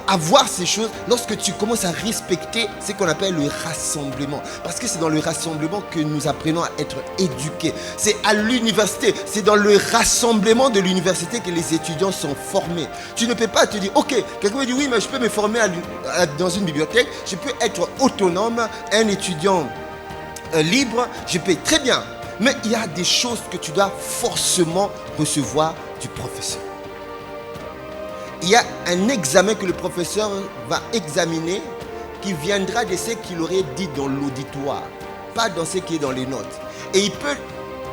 avoir ces choses lorsque tu commences à respecter ce qu'on appelle le rassemblement. Parce que c'est dans le rassemblement que nous apprenons à être éduqués. C'est à l'université, c'est dans le rassemblement de l'université que les étudiants sont formés. Tu ne peux pas te dire, ok, quelqu'un me dit oui, mais je peux me former dans une bibliothèque, je peux être autonome, un étudiant libre, je peux très bien. Mais il y a des choses que tu dois forcément recevoir du professeur. Il y a un examen que le professeur va examiner qui viendra de ce qu'il aurait dit dans l'auditoire, pas dans ce qui est dans les notes. Et il peut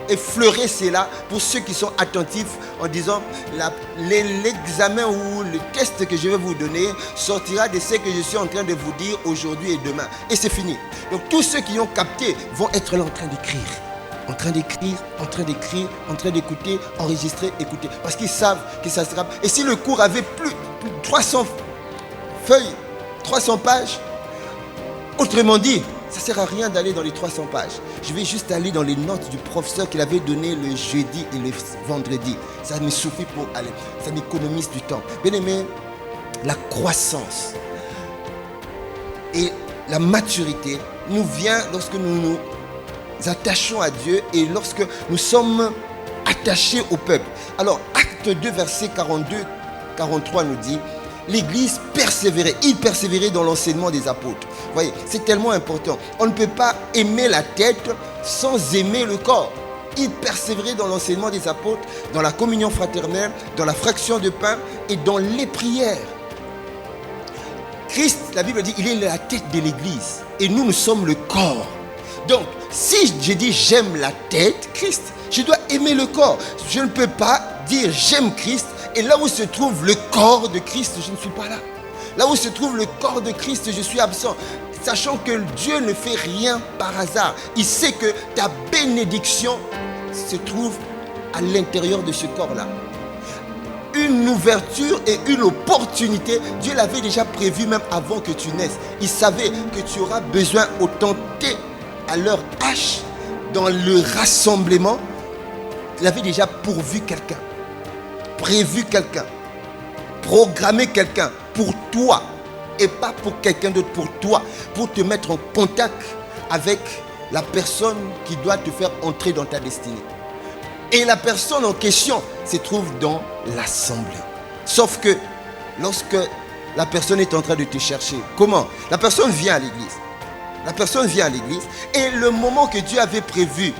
effleurer cela pour ceux qui sont attentifs en disant l'examen ou le test que je vais vous donner sortira de ce que je suis en train de vous dire aujourd'hui et demain. Et c'est fini. Donc tous ceux qui ont capté vont être là en train d'écrire. En train d'écrire, en train d'écrire, en train d'écouter, enregistrer, écouter. Parce qu'ils savent que ça sera... Et si le cours avait plus de 300 feuilles, 300 pages, autrement dit, ça ne sert à rien d'aller dans les 300 pages. Je vais juste aller dans les notes du professeur qu'il avait donné le jeudi et le vendredi. Ça me suffit pour aller. Ça m'économise du temps. Bien aimé, la croissance et la maturité nous vient lorsque nous attachons à Dieu et lorsque nous sommes attachés au peuple. Alors, acte 2, verset 42-43 nous dit, l'Église persévérait. Il persévérait dans l'enseignement des apôtres. Vous voyez, c'est tellement important. On ne peut pas aimer la tête sans aimer le corps. Il persévérait dans l'enseignement des apôtres, dans la communion fraternelle, dans la fraction de pain et dans les prières. Christ, la Bible dit, il est la tête de l'Église et nous sommes le corps. Donc, si je dis j'aime la tête, Christ, je dois aimer le corps. Je ne peux pas dire j'aime Christ et là où se trouve le corps de Christ, je ne suis pas là. Là où se trouve le corps de Christ, je suis absent. Sachant que Dieu ne fait rien par hasard. Il sait que ta bénédiction se trouve à l'intérieur de ce corps-là. Une ouverture et une opportunité, Dieu l'avait déjà prévu même avant que tu naisses. Il savait que tu auras besoin au temps T, à l'heure H, dans le rassemblement. Il avait déjà pourvu quelqu'un, prévu quelqu'un, programmé quelqu'un pour toi et pas pour quelqu'un d'autre, pour toi, pour te mettre en contact avec la personne qui doit te faire entrer dans ta destinée. Et la personne en question se trouve dans l'assemblée. Sauf que lorsque la personne est en train de te chercher, comment? La personne vient à l'église. La personne vient à l'église et le moment que Dieu avait prévu,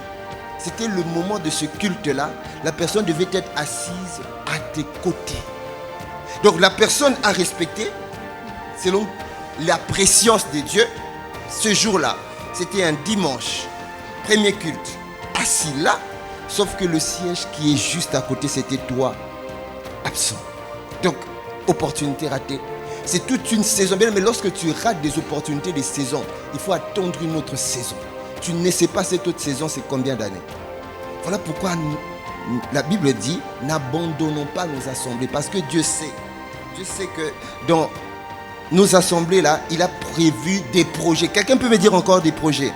c'était le moment de ce culte-là. La personne devait être assise à tes côtés. Donc la personne a respecté, selon la préscience de Dieu, ce jour-là, c'était un dimanche, premier culte, assis là, sauf que le siège qui est juste à côté, c'était toi, absent. Donc, opportunité ratée. C'est toute une saison. Mais lorsque tu rates des opportunités de saison, il faut attendre une autre saison. Tu ne sais pas cette autre saison, c'est combien d'années. Voilà pourquoi la Bible dit, n'abandonnons pas nos assemblées. Parce que Dieu sait que dans nos assemblées là, il a prévu des projets. Quelqu'un peut me dire encore des projets?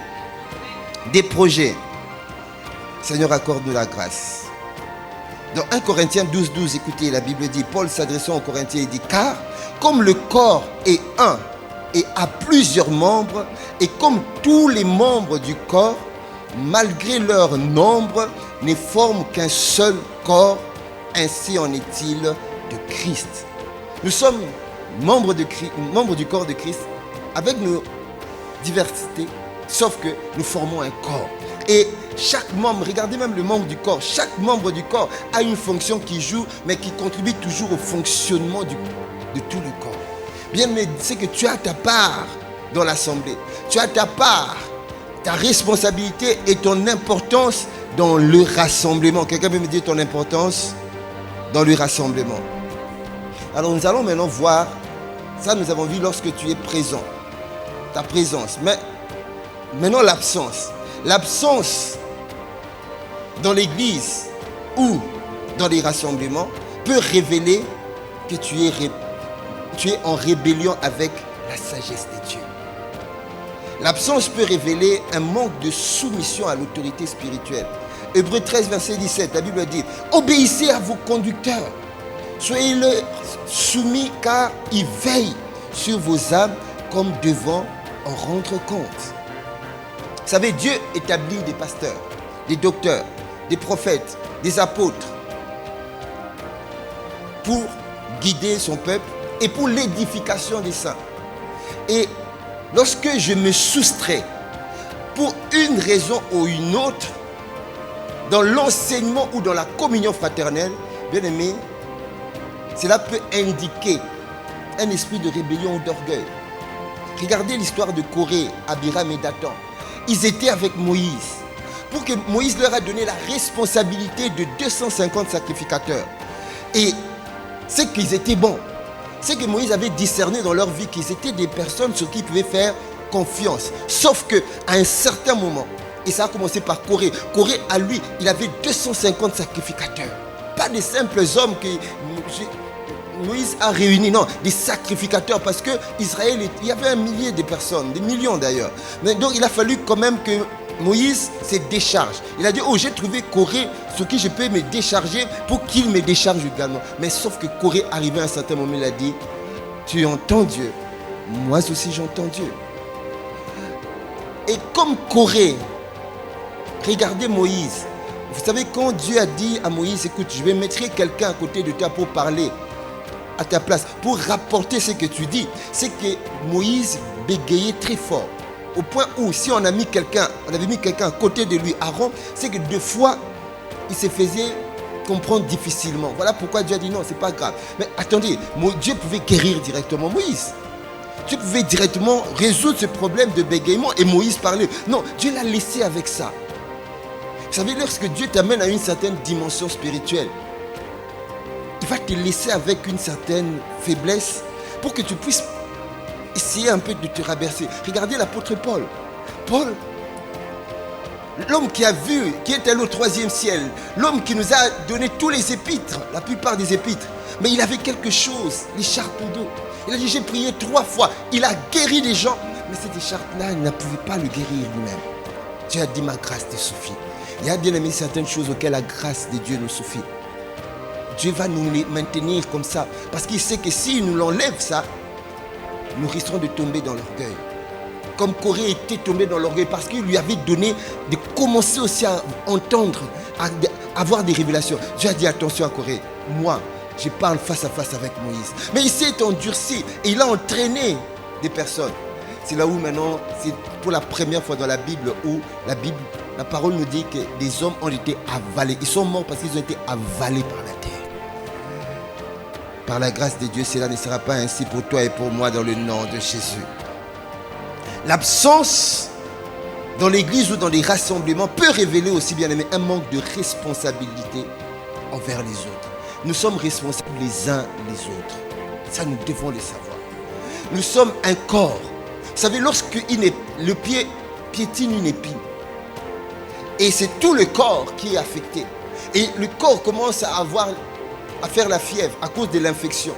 Des projets. Seigneur, accorde-nous la grâce Dans 1 Corinthiens 12, 12, écoutez, la Bible dit, Paul s'adressant aux Corinthiens, il dit, car comme le corps est un et a plusieurs membres, et comme tous les membres du corps, malgré leur nombre, ne forment qu'un seul corps, ainsi en est-il de Christ. Nous sommes membres du corps de Christ, avec nos diversités, sauf que nous formons un corps. Et chaque membre, regardez même le membre du corps, chaque membre du corps a une fonction qui joue, mais qui contribue toujours au fonctionnement de tout le corps. Bien, mais c'est que tu as ta part dans l'assemblée. Tu as ta part, ta responsabilité et ton importance dans le rassemblement. Quelqu'un peut me dire ton importance dans le rassemblement? Alors nous allons maintenant voir, ça nous avons vu lorsque tu es présent, ta présence. Mais maintenant l'absence. L'absence dans l'église ou dans les rassemblements peut révéler que tu es en rébellion avec la sagesse de Dieu. L'absence peut révéler un manque de soumission à l'autorité spirituelle. Hébreux 13, verset 17, la Bible dit, obéissez à vos conducteurs, soyez-leur soumis car ils veillent sur vos âmes comme devant en rendre compte. Vous savez, Dieu établit des pasteurs, des docteurs, des prophètes, des apôtres pour guider son peuple et pour l'édification des saints. Et lorsque je me soustrais pour une raison ou une autre dans l'enseignement ou dans la communion fraternelle, bien aimé, cela peut indiquer un esprit de rébellion ou d'orgueil. Regardez l'histoire de Corée, Abiram et Dathan. Ils étaient avec Moïse. Pour que Moïse leur a donné la responsabilité de 250 sacrificateurs. Et c'est qu'ils étaient bons. C'est que Moïse avait discerné dans leur vie qu'ils étaient des personnes sur qui il pouvait faire confiance. Sauf qu'à un certain moment, et ça a commencé par Corée. Corée, à lui, il avait 250 sacrificateurs. Pas des simples hommes que Moïse a réuni, non, des sacrificateurs, parce que Israël, il y avait 1 millier de personnes, des millions d'ailleurs. Mais donc il a fallu quand même que Moïse se décharge. Il a dit, oh, j'ai trouvé Corée sur qui je peux me décharger pour qu'il me décharge également. Mais sauf que Corée, arrivé à un certain moment, il a dit, tu entends Dieu, moi aussi j'entends Dieu. Et comme Corée, regardez Moïse. Vous savez, quand Dieu a dit à Moïse, écoute, je vais mettre quelqu'un à côté de toi pour parler à ta place, pour rapporter ce que tu dis, c'est que Moïse bégayait très fort. Au point où, si on avait mis quelqu'un à côté de lui, Aaron, c'est que deux fois, il se faisait comprendre difficilement. Voilà pourquoi Dieu a dit non, c'est pas grave. Mais attendez, Dieu pouvait guérir directement Moïse. Dieu pouvait directement résoudre ce problème de bégaiement et Moïse parlait. Non, Dieu l'a laissé avec ça. Vous savez, lorsque Dieu t'amène à une certaine dimension spirituelle, il va te laisser avec une certaine faiblesse pour que tu puisses essayer un peu de te rabercer. Regardez l'apôtre Paul. Paul, l'homme qui a vu, qui est allé au 3e ciel, l'homme qui nous a donné tous les épîtres, la plupart des épîtres, mais il avait quelque chose, l'écharpe d'eau. Il a dit, j'ai prié 3 fois, il a guéri des gens, mais cette écharpe-là, il ne pouvait pas le guérir lui-même. Dieu a dit, ma grâce te suffit. Il y a bien aimé certaines choses auxquelles la grâce de Dieu nous suffit. Dieu va nous les maintenir comme ça. Parce qu'il sait que s'il nous l'enlève ça, nous risquons de tomber dans l'orgueil. Comme Corée était tombé dans l'orgueil parce qu'il lui avait donné de commencer aussi à entendre, à avoir des révélations. Dieu a dit attention à Corée. Moi, je parle face à face avec Moïse. Mais il s'est endurci et il a entraîné des personnes. C'est là où maintenant, c'est pour la première fois dans la Bible où la parole nous dit que des hommes ont été avalés. Ils sont morts parce qu'ils ont été avalés par la terre. Par la grâce de Dieu, cela ne sera pas ainsi pour toi et pour moi dans le nom de Jésus. L'absence dans l'église ou dans les rassemblements peut révéler aussi, bien aimé, un manque de responsabilité envers les autres. Nous sommes responsables les uns les autres. Ça, nous devons le savoir. Nous sommes un corps. Vous savez, lorsque le pied piétine une épine, et c'est tout le corps qui est affecté, et le corps commence à faire la fièvre à cause de l'infection.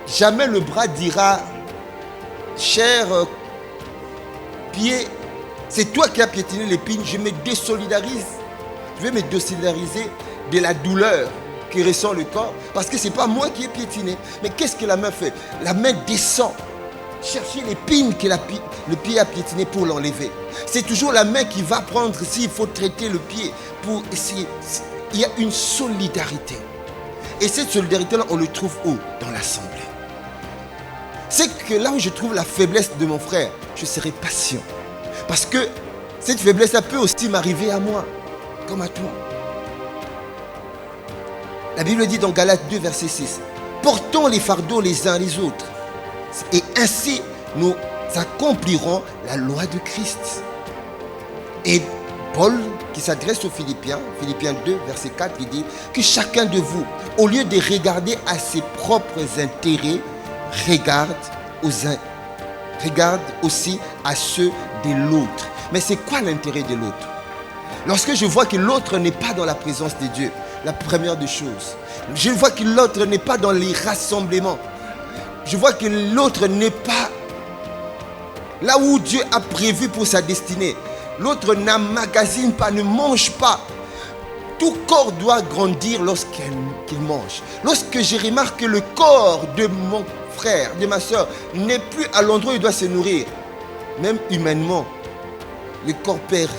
Jamais le bras dira, cher pied, c'est toi qui as piétiné l'épine, je me désolidarise. Je vais me désolidariser de la douleur qui ressent le corps, parce que ce n'est pas moi qui ai piétiné. Mais qu'est-ce que la main fait? La main descend chercher l'épine que le pied a piétiné pour l'enlever. C'est toujours la main qui va prendre s'il faut traiter le pied pour essayer. Il y a une solidarité. Et cette solidarité-là, on le trouve où? Dans l'assemblée. C'est que là où je trouve la faiblesse de mon frère, je serai patient. Parce que cette faiblesse-là peut aussi m'arriver à moi, comme à toi. La Bible dit dans Galates 2, verset 6, « Portons les fardeaux les uns les autres, et ainsi nous accomplirons la loi de Christ. » Et Paul, qui s'adresse aux Philippiens, Philippiens 2, verset 4, il dit que chacun de vous, au lieu de regarder à ses propres intérêts, regarde aussi à ceux de l'autre. Mais c'est quoi l'intérêt de l'autre? Lorsque je vois que l'autre n'est pas dans la présence de Dieu, la première des choses, je vois que l'autre n'est pas dans les rassemblements, je vois que l'autre n'est pas là où Dieu a prévu pour sa destinée, l'autre n'emmagasine pas, ne mange pas. Tout corps doit grandir lorsqu'il mange. Lorsque je remarque que le corps de mon frère, de ma soeur, n'est plus à l'endroit où il doit se nourrir, même humainement, le corps perd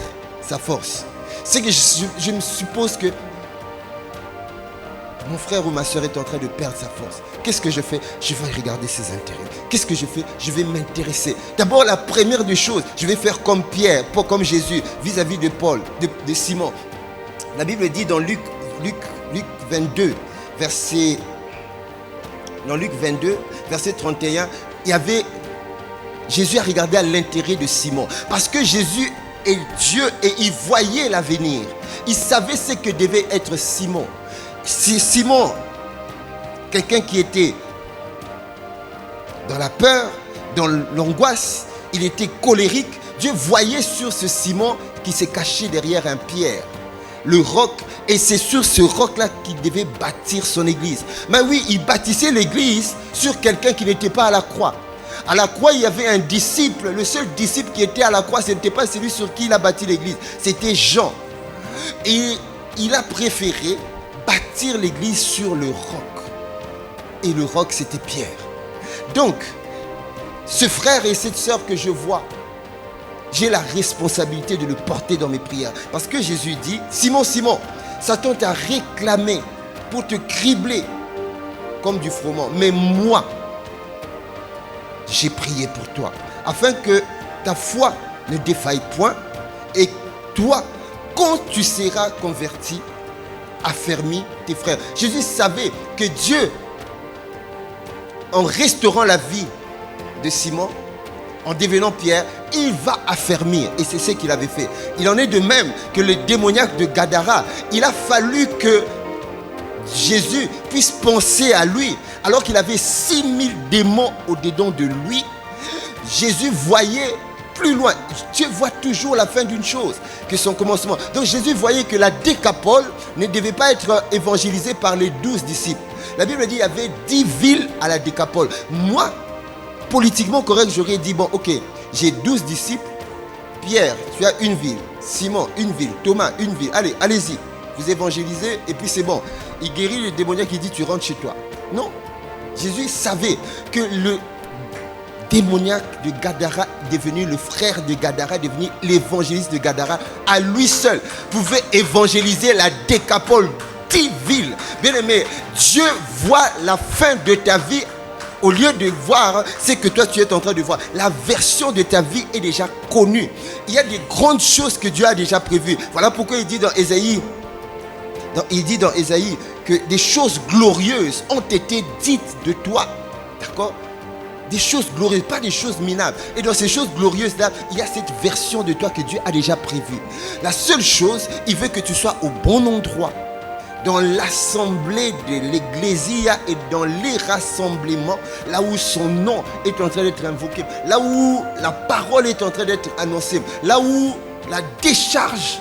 sa force. C'est que je me suppose que mon frère ou ma soeur est en train de perdre sa force. Qu'est-ce que je fais? Je vais regarder ses intérêts. Qu'est-ce que je fais? Je vais m'intéresser. D'abord, la première des choses, je vais faire comme Pierre, pas comme Jésus, vis-à-vis de Paul, de Simon. La Bible dit dans Luc 22, verset 31, Jésus a regardé à l'intérêt de Simon. Parce que Jésus est Dieu et il voyait l'avenir. Il savait ce que devait être Simon. Si Simon, quelqu'un qui était dans la peur, dans l'angoisse, il était colérique, Dieu voyait sur ce Simon qui s'est caché derrière un Pierre, le roc, et c'est sur ce roc-là qu'il devait bâtir son église. Mais oui, il bâtissait l'église sur quelqu'un qui n'était pas à la croix. À la croix, il y avait un disciple. Le seul disciple qui était à la croix, ce n'était pas celui sur qui il a bâti l'église. C'était Jean. Et il a préféré bâtir l'église sur le roc. Et le roc, c'était Pierre. Donc, ce frère et cette sœur que je vois, j'ai la responsabilité de le porter dans mes prières. Parce que Jésus dit, Simon, Simon, Satan t'a réclamé pour te cribler comme du froment. Mais moi, j'ai prié pour toi, afin que ta foi ne défaille point. Et toi, quand tu seras converti, affermis tes frères. Jésus savait que Dieu, en restaurant la vie de Simon, en devenant Pierre, il va affermir. Et c'est ce qu'il avait fait. Il en est de même que le démoniaque de Gadara. Il a fallu que Jésus puisse penser à lui. Alors qu'il avait 6000 démons au-dedans de lui, Jésus voyait plus loin. Dieu voit toujours la fin d'une chose que son commencement. Donc Jésus voyait que la décapole ne devait pas être évangélisée par les 12 disciples. La Bible dit qu'il y avait 10 villes à la décapole. Moi, politiquement correct, j'aurais dit, bon, ok, j'ai 12 disciples. Pierre, tu as une ville. Simon, une ville. Thomas, une ville. Allez, allez-y. Vous évangélisez et puis c'est bon. Il guérit le démoniaque qui dit, tu rentres chez toi. Non. Jésus savait que le démoniaque de Gadara, devenu le frère de Gadara, devenu l'évangéliste de Gadara, à lui seul pouvait évangéliser la décapole, 10 villes. Bien aimé, Dieu voit la fin de ta vie au lieu de voir ce que toi tu es en train de voir. La version de ta vie est déjà connue. Il y a des grandes choses que Dieu a déjà prévues. Voilà pourquoi il dit dans Ésaïe, que des choses glorieuses ont été dites de toi. D'accord? Des choses glorieuses, pas des choses minables. Et dans ces choses glorieuses-là, il y a cette version de toi que Dieu a déjà prévue. La seule chose, il veut que tu sois au bon endroit, dans l'assemblée de l'Ecclésia et dans les rassemblements, là où son nom est en train d'être invoqué, là où la parole est en train d'être annoncée, là où la décharge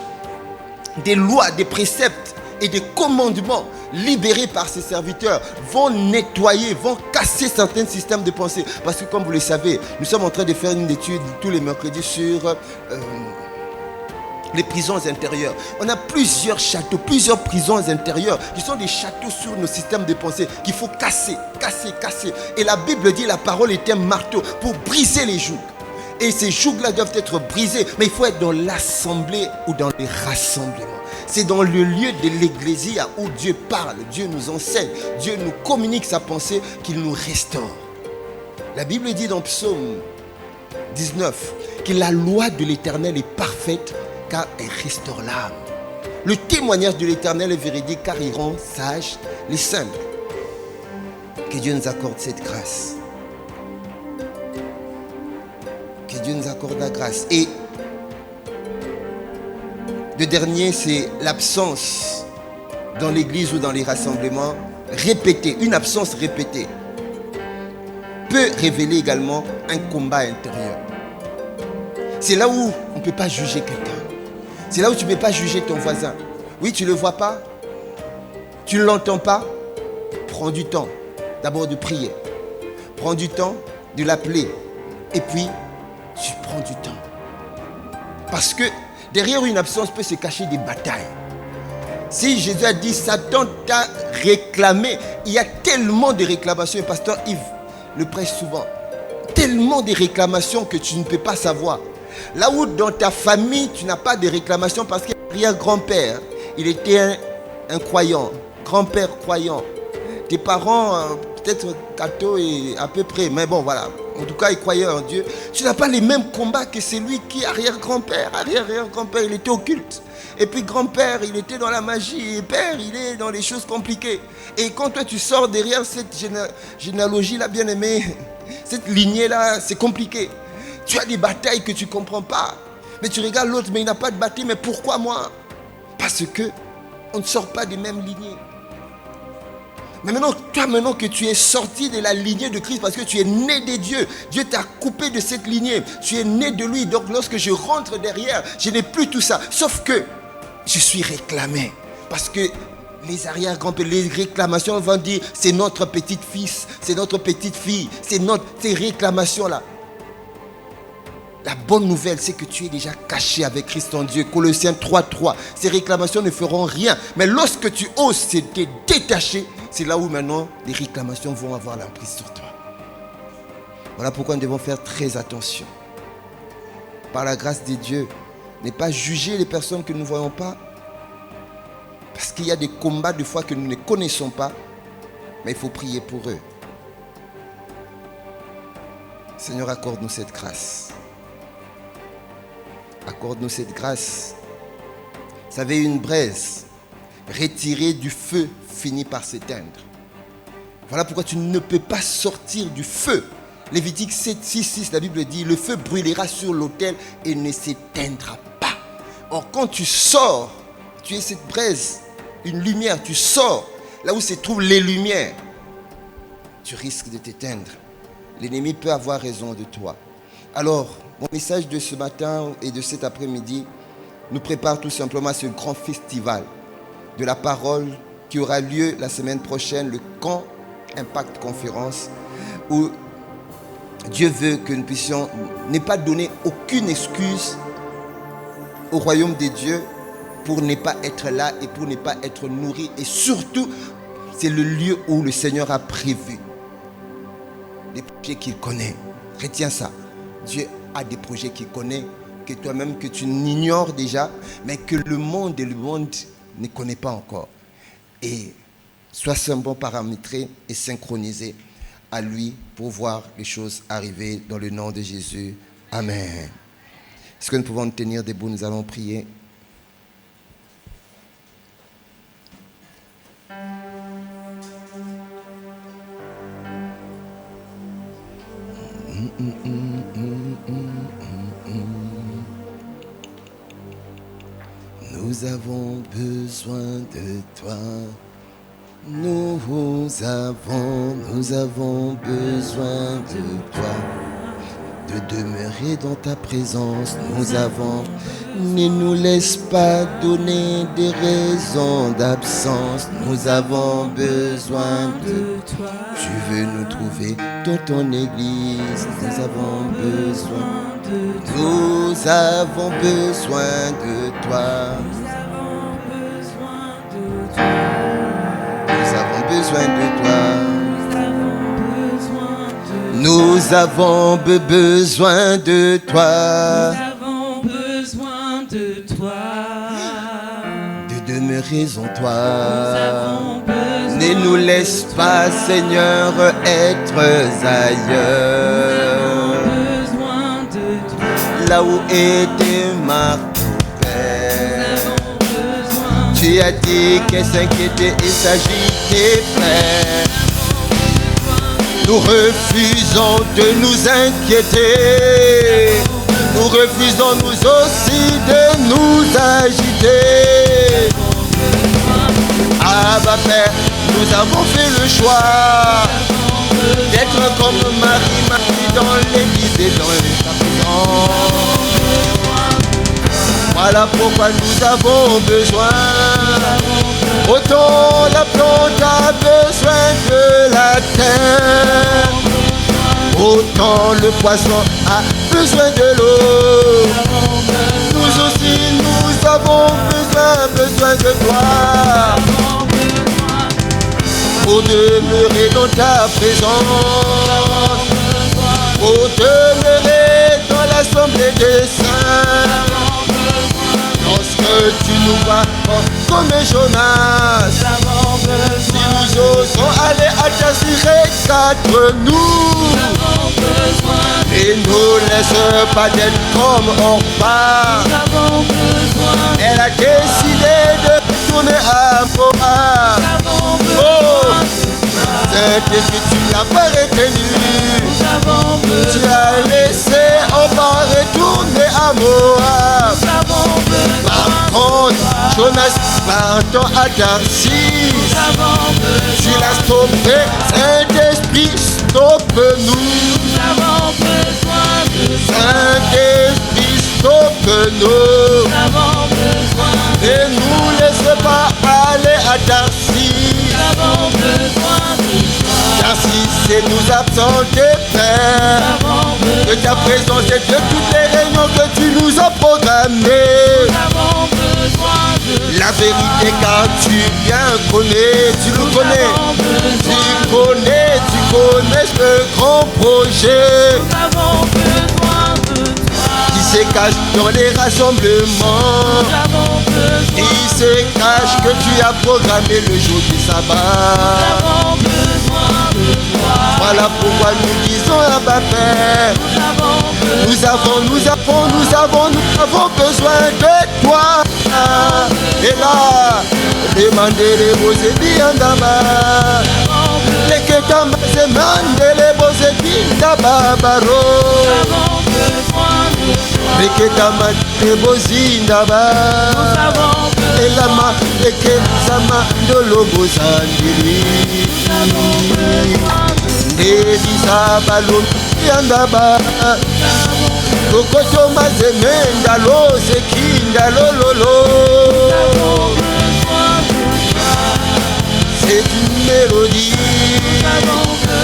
des lois, des préceptes et des commandements libérés par ses serviteurs vont nettoyer, vont casser certains systèmes de pensée. Parce que comme vous le savez, nous sommes en train de faire une étude tous les mercredis sur les prisons intérieures. On a plusieurs châteaux, plusieurs prisons intérieures qui sont des châteaux sur nos systèmes de pensée qu'il faut casser, casser, casser. Et la Bible dit la parole est un marteau pour briser les jougs. Et ces jougs-là doivent être brisés. Mais il faut être dans l'assemblée ou dans les rassemblements. C'est dans le lieu de l'Ecclésia où Dieu parle, Dieu nous enseigne, Dieu nous communique sa pensée, qu'il nous restaure. La Bible dit dans Psaume 19 que la loi de l'Éternel est parfaite car elle restaure l'âme. Le témoignage de l'Éternel est véridique car il rend sages les simples. Que Dieu nous accorde cette grâce. Que Dieu nous accorde la grâce. Et le dernier, c'est l'absence dans l'église ou dans les rassemblements répétée. Une absence répétée peut révéler également un combat intérieur. C'est là où on ne peut pas juger quelqu'un. C'est là où tu ne peux pas juger ton voisin. Oui, tu ne le vois pas. Tu ne l'entends pas. Prends du temps d'abord de prier. Prends du temps de l'appeler. Et puis, tu prends du temps. Parce que derrière une absence peut se cacher des batailles. Si Jésus a dit, Satan t'a réclamé, il y a tellement de réclamations, et pasteur Yves le prêche souvent, tellement de réclamations que tu ne peux pas savoir. Là où dans ta famille, tu n'as pas de réclamations parce que arrière-grand-père, il était un croyant, grand-père croyant. Tes parents, peut-être cathos et à peu près, mais bon voilà, en tout cas ils croyaient en Dieu. Tu n'as pas les mêmes combats que celui qui arrière-grand-père. Arrière-grand-père, il était occulte. Et puis grand-père, il était dans la magie. Et père, il est dans les choses compliquées. Et quand toi tu sors derrière cette généalogie-là, bien aimé, cette lignée-là, c'est compliqué. Tu as des batailles que tu ne comprends pas. Mais tu regardes l'autre, mais il n'a pas de bataille. Mais pourquoi moi? Parce que on ne sort pas des mêmes lignées. Mais maintenant, toi, maintenant que tu es sorti de la lignée de Christ, parce que tu es né de Dieu, Dieu t'a coupé de cette lignée, tu es né de lui. Donc lorsque je rentre derrière, je n'ai plus tout ça. Sauf que je suis réclamé. Parce que les arrière-grands-pères, les réclamations vont dire, c'est notre petit-fils, c'est notre petite-fille, c'est ces réclamations-là. La bonne nouvelle, c'est que tu es déjà caché avec Christ en Dieu. Colossiens 3:3. Ces réclamations ne feront rien. Mais lorsque tu oses te détacher, c'est là où maintenant les réclamations vont avoir l'emprise sur toi. Voilà pourquoi nous devons faire très attention. Par la grâce de Dieu, ne pas juger les personnes que nous ne voyons pas. Parce qu'il y a des combats de foi que nous ne connaissons pas. Mais il faut prier pour eux. Seigneur, accorde-nous cette grâce. Accorde-nous cette grâce. Vous savez, une braise retirée du feu finit par s'éteindre. Voilà pourquoi tu ne peux pas sortir du feu. Lévitique 7:6, la Bible dit, le feu brûlera sur l'autel et ne s'éteindra pas. Or, quand tu sors, tu es cette braise, une lumière, tu sors là où se trouvent les lumières, tu risques de t'éteindre. L'ennemi peut avoir raison de toi. Alors, mon message de ce matin et de cet après-midi nous prépare tout simplement à ce grand festival de la parole qui aura lieu la semaine prochaine, le camp Impact Conférence, où Dieu veut que nous puissions ne pas donner aucune excuse au royaume de Dieu pour ne pas être là et pour ne pas être nourri. Et surtout, c'est le lieu où le Seigneur a prévu des projets qu'il connaît. Retiens ça. Dieu a des projets qu'il connaît, que toi-même, que tu n'ignores déjà, mais que le monde ne connaît pas encore. Et sois simplement paramétré et synchronisé à lui pour voir les choses arriver dans le nom de Jésus. Amen. Est-ce que nous pouvons nous tenir debout? Nous allons prier. Nous avons besoin de toi. Nous avons besoin de toi. de demeurer dans ta présence. Nous avons, ne nous laisse pas donner des raisons d'absence. Nous avons besoin de toi. Tu veux nous trouver dans ton église. Nous avons besoin de toi. Nous avons besoin de toi. Nous avons besoin de toi. Nous avons besoin de toi. Nous avons besoin de toi. De demeurer en toi. Nous avons besoin. Ne nous laisse pas, Seigneur, être ailleurs. Nous avons besoin de toi. Là où était Marc, Père. Nous avons besoin. Tu as dit qu'elle s'inquiétait et s'agitait, Père. Nous refusons de nous inquiéter. Nous refusons nous aussi de nous agiter. Abba Père, nous avons fait le choix d'être comme Marie dans l'église et dans les sacrements. Voilà pourquoi nous avons besoin. Autant la plante a besoin de la terre, autant le poisson a besoin de l'eau. Nous aussi, nous avons besoin de toi. Pour demeurer dans ta présence, pour demeurer dans l'assemblée des saints. Lorsque tu nous vois comme Jonas, si nous osons aller à Tassiré, cadre-nous et nous laisse pas d'être comme Orpah. Elle a décidé de tourner à Moab. Oh, Saint-Esprit, tu l'as pas retenu. Tu as laissé Orpah retourner à Moab. Par contre, Jonas partant à Tarsis, tu l'as stoppé. Saint-Esprit, stoppe-nous. Saint-Esprit, stoppe-nous. Et nous laisse pas aller à Tarsis. Tarsis, c'est nous absenter, Père, de ta présence et de toutes les réunions que tu nous as programmées. La vérité, car tu bien connais, tu nous connais. Tu connais ce grand projet qui se cache dans les rassemblements. Il se cache que tu as programmé le jour du sabbat. Voilà pourquoi nous disons à Abba Père, nous avons besoin de toi. Et là, demandez les beaux ébis en dama. Les ketama demandez les beaux ébis d'ababaro. Les ketama les beaux indaba. Et lama les ketama de l'obosandiri. Elisa balon yandaba. Kokoto mazemenda lo sekinda lololo. C'est une mélodie.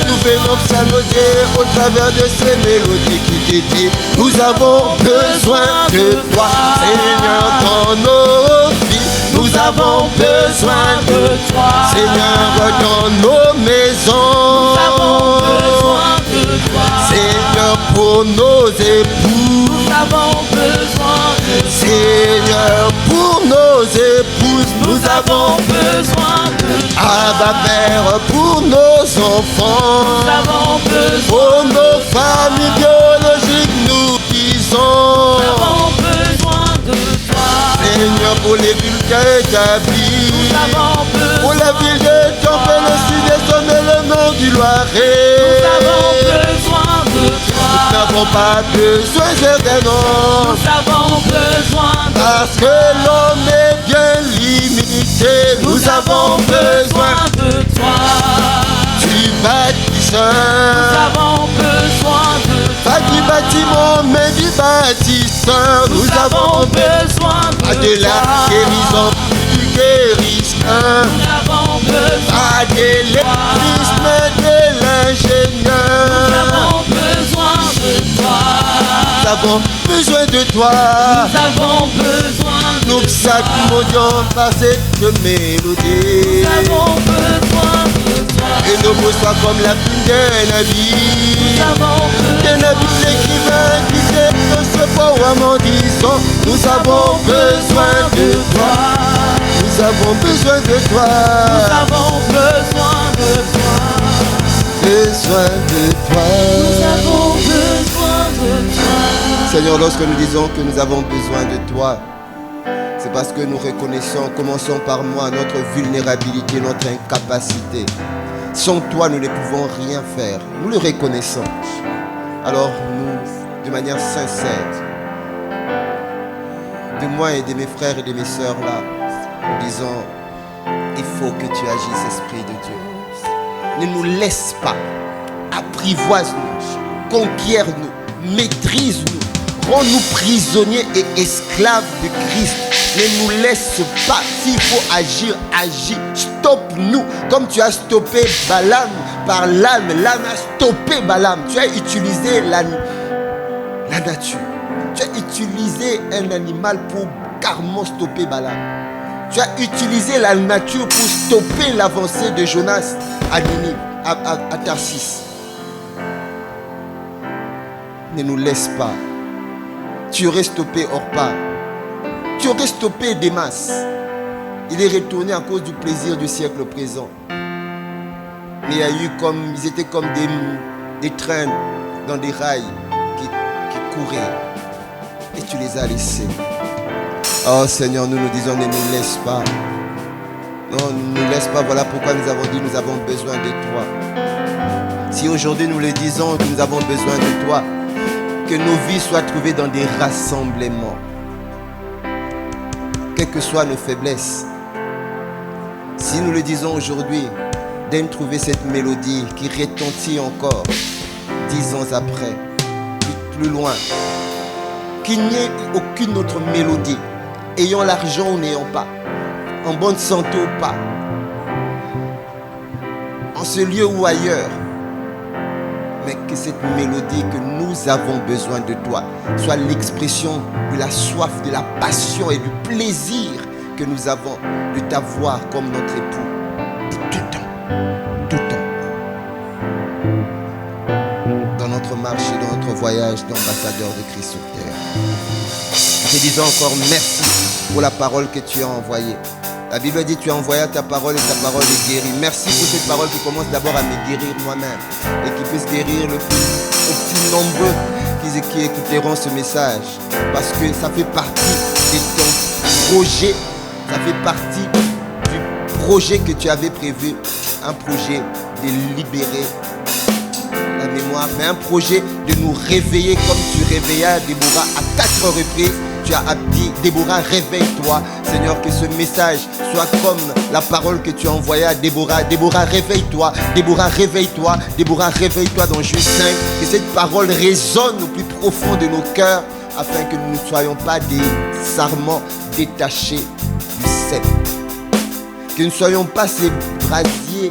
Nous venons psalmodier au travers de ces mélodies qui dédient. Nous avons besoin de toi, Seigneur, dans nos vies. Nous avons besoin de toi, Seigneur, dans nos maisons. Nous avons besoin de toi, Seigneur, pour nos époux. Nous avons besoin de toi, Seigneur, pour nos épouses. Nous avons besoin de toi, Abba Père, pour nos enfants. Nous avons besoin pour nos familles biologiques, nous disons. Nous avons besoin de toi, Seigneur, pour les villes établies. Nous avons besoin pour la ville de Temple, le sud-est et le nord du Loiret. Nous avons besoin de toi. Nous n'avons pas besoin d'un nom. Nous avons besoin de parce que l'homme est bien limité. Nous avons besoin de toi. Tu bâtisseur. Nous avons besoin de toi. Pas qui bâtit bâtisseur, Nous avons besoin pas de de la toi. guérison, du guérisseur, Nous avons besoin pas de l'électrisme, de Nous l'ingénieur. avons besoin de toi. Nous avons besoin de toi. Nous avons besoin de Nous toi. s'accomodions par cette mélodie. Nous avons besoin de toi. Et nos mots soient comme la plume d'un Nous navire. avons D'un besoin navire l'écrivain qui sait que ce poème disant nous avons besoin de toi. Nous avons besoin de Nous toi. avons besoin de toi. Besoin de Nous toi. avons besoin de toi. Seigneur, lorsque nous disons que nous avons besoin de toi, c'est parce que nous reconnaissons, commençons par moi, notre vulnérabilité, notre incapacité. Sans toi, nous ne pouvons rien faire. Nous le reconnaissons. Alors, nous, de manière sincère, de moi et de mes frères et de mes sœurs là, nous disons, il faut que tu agisses, Esprit de Dieu. Ne nous laisse pas. Apprivoise-nous, conquiers-nous, maîtrise-nous, rends-nous prisonniers et esclaves de Christ. Ne nous laisse pas. S'il faut agir, agis. Stoppe-nous. Comme tu as stoppé Balaam par l'âme. L'âme a stoppé Balaam. Tu as utilisé la nature. Tu as utilisé un animal pour carrément stopper Balaam. Tu as utilisé la nature pour stopper l'avancée de Jonas à Ninive, à Tarsis. Ne nous laisse pas. Tu aurais stoppé Orpa. Tu aurais stoppé Démas. Il est retourné à cause du plaisir du siècle présent. Mais il y a eu comme, ils étaient comme des trains dans des rails qui couraient. Et tu les as laissés. Oh Seigneur, nous nous disons, ne nous laisse pas. Non, ne nous laisse pas. Voilà pourquoi nous avons dit, nous avons besoin de toi. Si aujourd'hui nous le disons, que nous avons besoin de toi, que nos vies soient trouvées dans des rassemblements. Quelles que soient nos faiblesses. Si nous le disons aujourd'hui, d'aime trouver cette mélodie qui retentit encore 10 ans après, plus loin. Qu'il n'y ait aucune autre mélodie, ayant l'argent ou n'ayant pas, en bonne santé ou pas, en ce lieu ou ailleurs, mais que cette mélodie que nous avons besoin de toi soit l'expression de la soif, de la passion et du plaisir que nous avons de t'avoir comme notre époux. Et tout le temps, tout le temps, dans notre marche et dans notre voyage d'ambassadeur de Christ sur terre. Nous te disons encore merci pour la parole que tu as envoyée. La Bible dit tu as envoyé ta parole et ta parole est guérie. Merci pour cette parole qui commence d'abord à me guérir moi-même et qui puisse guérir le plus nombreux qui écouteront ce message. Parce que ça fait partie de ton projet, ça fait partie du projet que tu avais prévu. Un projet de libérer la mémoire, mais un projet de nous réveiller comme tu réveillais Déborah à 4 reprises. Tu as dit, Déborah, réveille-toi. Seigneur, que ce message soit comme la parole que tu as envoyée à Déborah. Déborah, réveille-toi. Déborah, réveille-toi. Déborah, réveille-toi dans Juge 5. Que cette parole résonne au plus profond de nos cœurs afin que nous ne soyons pas des sarments détachés du cep. Que nous ne soyons pas ces brasiers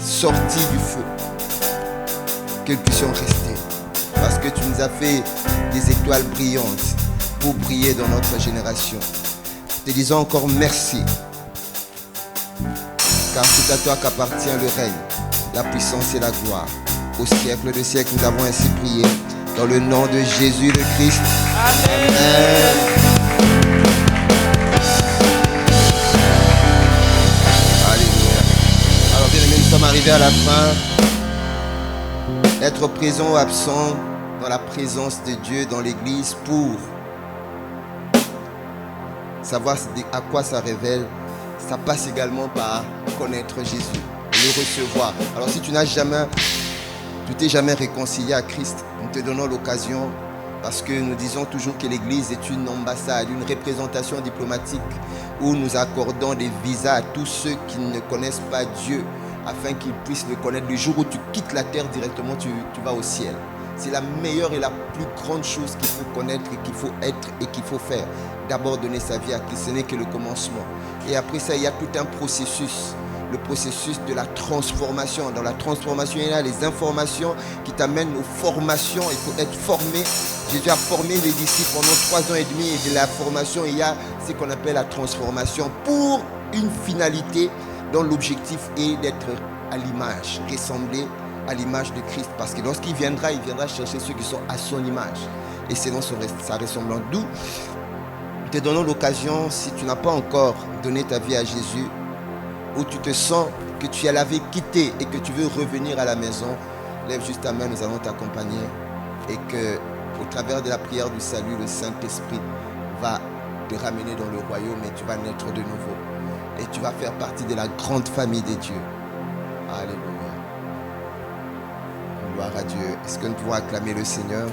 sortis du feu. Que nous puissions rester. Parce que tu nous as fait des étoiles brillantes pour briller dans notre génération. Te disons encore merci. Car c'est à toi qu'appartient le règne, la puissance et la gloire. Au siècle de siècles, nous avons ainsi prié. Dans le nom de Jésus le Christ. Amen. Alléluia. Alors bien aimés, nous sommes arrivés à la fin. Être présent ou absent dans la présence de Dieu dans l'église pour savoir à quoi ça révèle, ça passe également par connaître Jésus, le recevoir. Alors si tu t'es jamais réconcilié à Christ, nous te donnons l'occasion parce que nous disons toujours que l'église est une ambassade, une représentation diplomatique où nous accordons des visas à tous ceux qui ne connaissent pas Dieu afin qu'ils puissent le connaître. Le jour où tu quittes la terre directement, tu vas au ciel. C'est la meilleure et la plus grande chose qu'il faut connaître et qu'il faut être et qu'il faut faire. D'abord donner sa vie à Christ, ce n'est que le commencement. Et après ça, il y a tout un processus. Le processus de la transformation. Dans la transformation, il y a les informations qui t'amènent aux formations. Il faut être formé. Jésus a formé les disciples pendant 3 ans et demi. Et de la formation, il y a ce qu'on appelle la transformation pour une finalité dont l'objectif est d'être à l'image, ressembler à l'image de Christ. Parce que lorsqu'il viendra, il viendra chercher ceux qui sont à son image. Et selon sa ressemblance. D'où, te donnons l'occasion, si tu n'as pas encore donné ta vie à Jésus, où tu te sens que tu l'avais quitté et que tu veux revenir à la maison, lève juste ta main, nous allons t'accompagner. Et que, au travers de la prière du salut, le Saint-Esprit va te ramener dans le royaume et tu vas naître de nouveau. Et tu vas faire partie de la grande famille des dieux. Alléluia. Gloire à Dieu. Est-ce que nous pouvons acclamer le Seigneur?